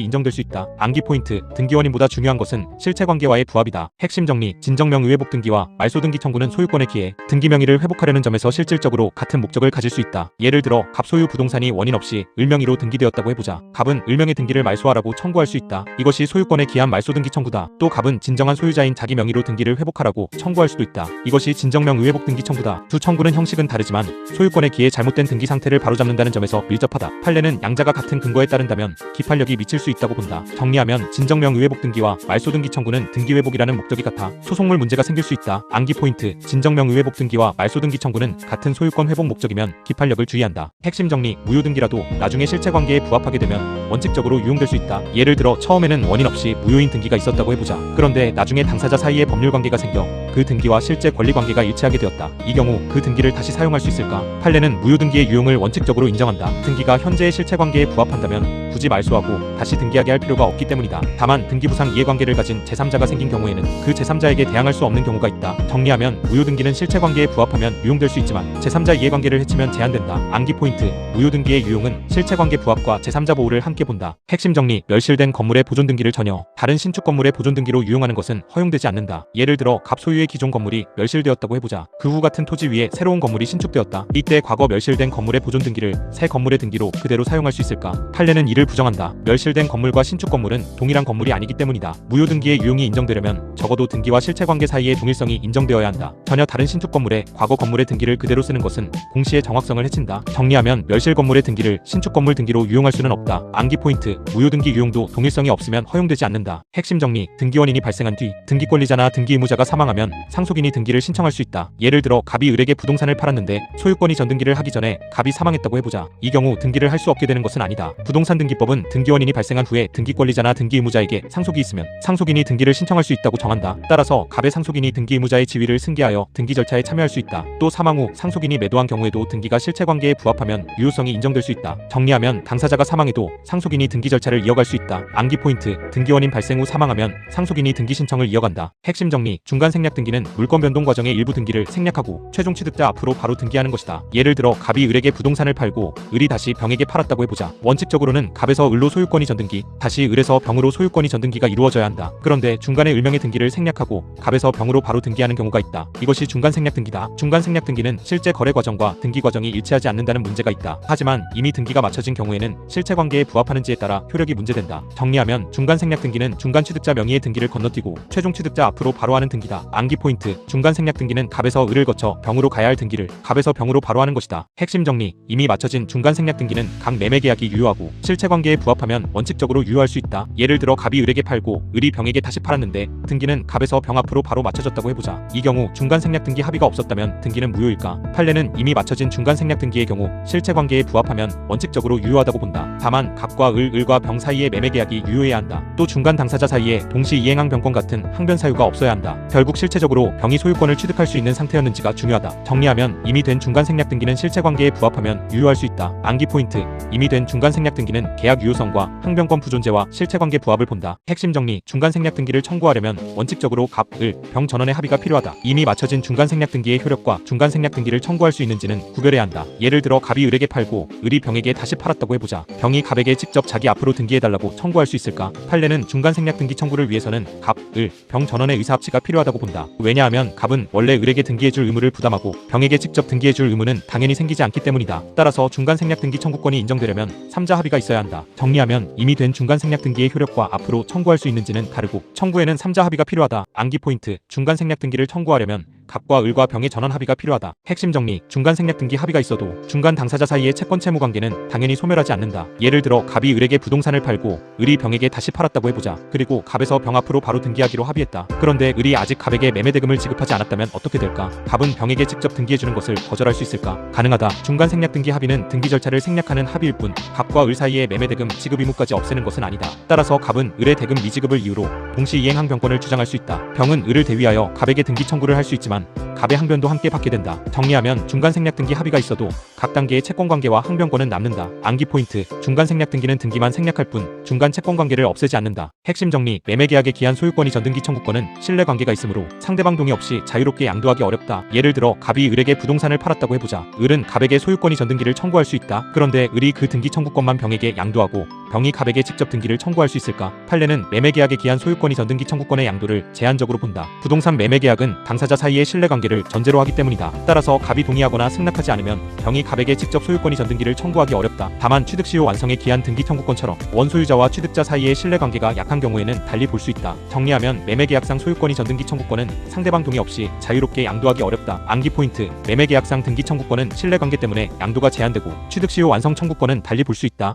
인정될 수 있다. 암기 포인트: 등기 원인보다 중요한 것은 실체 관계와의 부합이다. 핵심 정리: 진정명의 회복 등기와 말소 등기 청구는 소유권의 기해, 등기 명의를 회복하려는 점에서 실질적으로 같은 목적을 가질 수 있다. 예를 들어 갑 소유 부동산이 원인 없이 을 명의로 등기되었다고 해보자. 갑은 을 명의 등기를 말소하라고 청구할 수 있다. 이것이 소유권에 기한 말소 등기 청구다. 또 갑은 진정한 소유자인 자기 명의로 등기를 회복하라고 청구할 수도 있다. 이것이 진정명의 회복 등기 청구다. 두 청구는 형식은 다르지만 소유권에 기해 잘못된 등기 상태를 바로잡는다는 점에서 밀접하다. 판례는 양자가 같은 근거에 따른다면 기판력이 미칠 수 있다고 본다. 정리하면 진정명의 회복 등기와 말소 등기 청구는 등기 회복이라는 목적이 같아 소송물 문제가 생길 수 있다. 암기 포인트: 진정명의 회복 등기와 말소 등기 청구는 같은 소유권 회복 목적이면 기판력을 주의한다. 핵심 정리: 무효 등기라도 나중에 실체 관계에 부합하게 되면 원칙적으로 유용될 수 있다. 예를 들어 처음에는 원인 없이 무효인 등기가 있었다고 해보자. 그런데 나중에 당사자 사이에 법률 관계가 생겨 그 등기와 실제 권리 관계가 일치하게 되었다. 이 경우 그 등기를 다시 사용할 수 있을까? 판례는 무효 등기의 유용을 원칙적으로 인정한다. 등기가 현재의 실체 관계에 부합한다면 굳이 말소하고 다시 등기하게 할 필요가 없기 때문이다. 다만 등기부상 이해관계를 가진 제3자가 생긴 경우에는 그 제3자에게 대항할 수 없는 경우가 있다. 정리하면 무효 등기는 실체 관계에 부합하면 유용될 수 있지만 제3자 이해관계를 해치면 제한된다. 암기 포인트: 무효 등기의 유용은 실체 관계 부합과 제3자 보호를 함께 본다. 핵심 정리: 멸실된 건물의 보존 등기를 전혀 다른 신축 건물의 보존 등기로 유용하는 것은 허용되지 않는다. 예를 들어 갑 소유의 기존 건물이 멸실되었다고 해보자. 그 후 같은 토지 위에 새로운 건물이 신축되었다. 이때 과거 멸실된 건물의 보존 등기를 새 건물의 등기로 그대로 사용할 수 있을까? 판례는 이를 부정한다. 멸실된 건물과 신축 건물은 동일한 건물이 아니기 때문이다. 무효 등기의 유용이 인정되려면 적어도 등기와 실체 관계 사이의 동일성이 인정되어야 한다. 전혀 다른 신축 건물에 과거 건물의 등기를 그대로 쓰는 것은 공시의 정확성을 해친다. 정리하면 멸실 건물의 등기를 신축 건물 등기로 유용할 수는 없다. 암기 포인트: 무효 등기 유용도 동일성이 없으면 허용되지 않는다. 핵심 정리: 등기 원인이 발생한 뒤 등기 권리자나 등기 의무자가 사망하면 상속인이 등기를 신청할 수 있다. 예를 들어 갑이 을에게 부동산을 팔았는데 소유권이 전등기를 하기 전에 갑이 사망했다고 해보자. 이 경우 등기를 할 수 없게 되는 것은 아니다. 부동산 등기법은 등기 원인이 발생한 후에 등기 권리자나 등기 의무자에게 상속이 있으면 상속인이 등기를 신청할 수 있다고 정한다. 따라서 갑의 상속인이 등기 의무자의 지위를 승계하여 등기 절차에 참여할 수 있다. 또 사망 후 상속인이 매도한 경우에도 등기가 실체 관계에 부합하면 유효성이 인정될 수 있다. 정리하면 당사자가 사망해도 상속인이 등기 절차를 이어갈 수 있다. 암기 포인트: 등기 원인 발생 후 사망하면 상속인이 등기 신청을 이어간다. 핵심 정리: 중간 생략 등기는 물권 변동 과정의 일부 등기를 생략하고 최종 취득자 앞으로 바로 등기하는 것이다. 예를 들어 갑이 을에게 부동산을 팔고 을이 다시 병에게 팔았다고 해보자. 원칙적으로는 갑에서 을로 소유권이 전등기, 다시 을에서 병으로 소유권이 전등기가 이루어져야 한다. 그런데 중간에 을명의 등기를 생략하고 갑에서 병으로 바로 등기하는 경우가 있다. 이것이 중간 생략 등기다. 중간 생략 등기는 실제 거래 과정과 등기 과정이 일치하지 않는다는 문제가 있다. 하지만 이미 등기가 마쳐진 경우에는 실체 관계에 부합하는지에 따라 효력이 문제된다. 정리하면 중간 생략 등기는 중간 취득자 명의의 등기를 건너뛰고 최종 취득자 앞으로 바로 하는 등기다. 암기 포인트: 중간 생략 등기는 갑에서 을을 거쳐 병으로 가야 할 등기를 갑에서 병으로 바로 하는 것이다. 핵심 정리: 이미 마쳐진 중간 생략 등기는 각 매매 계약이 유효하고 실체 관계에 부합하면 원칙적으로 유효할 수 있다. 예를 들어 갑이 을에게 팔고 을이 병에게 다시 팔았는데 등기는 갑에서 병 앞으로 바로 맞춰졌다고 해보자. 이 경우 중간 생략 등기 합의가 없었다면 등기는 무효일까? 판례는 이미 마쳐진 중간 생략 등기의 경우 실체 관계에 부합하면 원칙적으로 유효하다고 본다. 다만 갑과 을과 병 사이의 매매 계약이 유효해야 한다. 또 중간 당사자 사이에 동시 이행항 변권 같은 항변 사유가 없어야 한다. 결국 실체적으로 병이 소유권을 취득할 수 있는 상태였는지가 중요하다. 정리하면 이미 된 중간 생략 등기는 실체 관계에 부합하면 유효할 수 있다. 암기 포인트: 이미 된 중간 생략 등기는 계약 유효성과 항변권 부존재와 실체관계 부합을 본다. 핵심 정리: 중간 생략 등기를 청구하려면 원칙적으로 갑, 을, 병 전원의 합의가 필요하다. 이미 맞춰진 중간 생략 등기의 효력과 중간 생략 등기를 청구할 수 있는지는 구별해야 한다. 예를 들어 갑이 을에게 팔고 을이 병에게 다시 팔았다고 해보자. 병이 갑에게 직접 자기 앞으로 등기해달라고 청구할 수 있을까? 판례는 중간 생략 등기 청구를 위해서는 갑, 을, 병 전원의 의사합치가 필요하다고 본다. 왜냐하면 갑은 원래 을에게 등기해줄 의무를 부담하고 병에게 직접 등기해줄 의무는 당연히 생기지 않기 때문이다. 따라서 중간 생략 등기 청구권이 인정되려면 3자 합의가 있어야 한다. 정리하면 이미 된 중간 생략 등기의 효력과 앞으로 청구할 수 있는지는 다르고 청구에는 3자 합의가 필요하다. 암기 포인트: 중간 생략 등기를 청구하려면 갑과 을과 병의 전원 합의가 필요하다. 핵심 정리: 중간 생략 등기 합의가 있어도 중간 당사자 사이의 채권 채무 관계는 당연히 소멸하지 않는다. 예를 들어 갑이 을에게 부동산을 팔고 을이 병에게 다시 팔았다고 해보자. 그리고 갑에서 병 앞으로 바로 등기하기로 합의했다. 그런데 을이 아직 갑에게 매매 대금을 지급하지 않았다면 어떻게 될까? 갑은 병에게 직접 등기해주는 것을 거절할 수 있을까? 가능하다. 중간 생략 등기 합의는 등기 절차를 생략하는 합의일 뿐 갑과 을 사이의 매매 대금 지급 의무까지 없애는 것은 아니다. 따라서 갑은 을의 대금 미지급을 이유로 동시 이행 항변권을 주장할 수 있다. 병은 을을 대위하여 갑에게 등기 청구를 할 수 있지만 갑의 항변도 함께 받게 된다. 정리하면 중간 생략 등기 합의가 있어도 각 단계의 채권 관계와 항변권은 남는다. 암기 포인트: 중간 생략 등기는 등기만 생략할 뿐 중간 채권 관계를 없애지 않는다. 핵심 정리: 매매 계약에 기한 소유권이 전등기 청구권은 신뢰 관계가 있으므로 상대방 동의 없이 자유롭게 양도하기 어렵다. 예를 들어 갑이 을에게 부동산을 팔았다고 해보자. 을은 갑에게 소유권이 전등기를 청구할 수 있다. 그런데 을이 그 등기 청구권만 병에게 양도하고 병이 갑에게 직접 등기를 청구할 수 있을까? 판례는 매매 계약에 기한 소유권이 전등기 청구권의 양도를 제한적으로 본다. 부동산 매매 계약은 당사자 사이의 신뢰 관계를 전제로 하기 때문이다. 따라서 갑이 동의하거나 승낙하지 않으면 병이 갑에게 직접 소유권이 전등기를 청구하기 어렵다. 다만 취득 시효 완성에 기한 등기 청구권처럼 원소유자와 취득자 사이의 신뢰 관계가 약한 경우에는 달리 볼 수 있다. 정리하면 매매 계약상 소유권이 전등기 청구권은 상대방 동의 없이 자유롭게 양도하기 어렵다. 암기 포인트: 매매 계약상 등기 청구권은 신뢰 관계 때문에 양도가 제한되고 취득 시효 완성 청구권은 달리 볼 수 있다.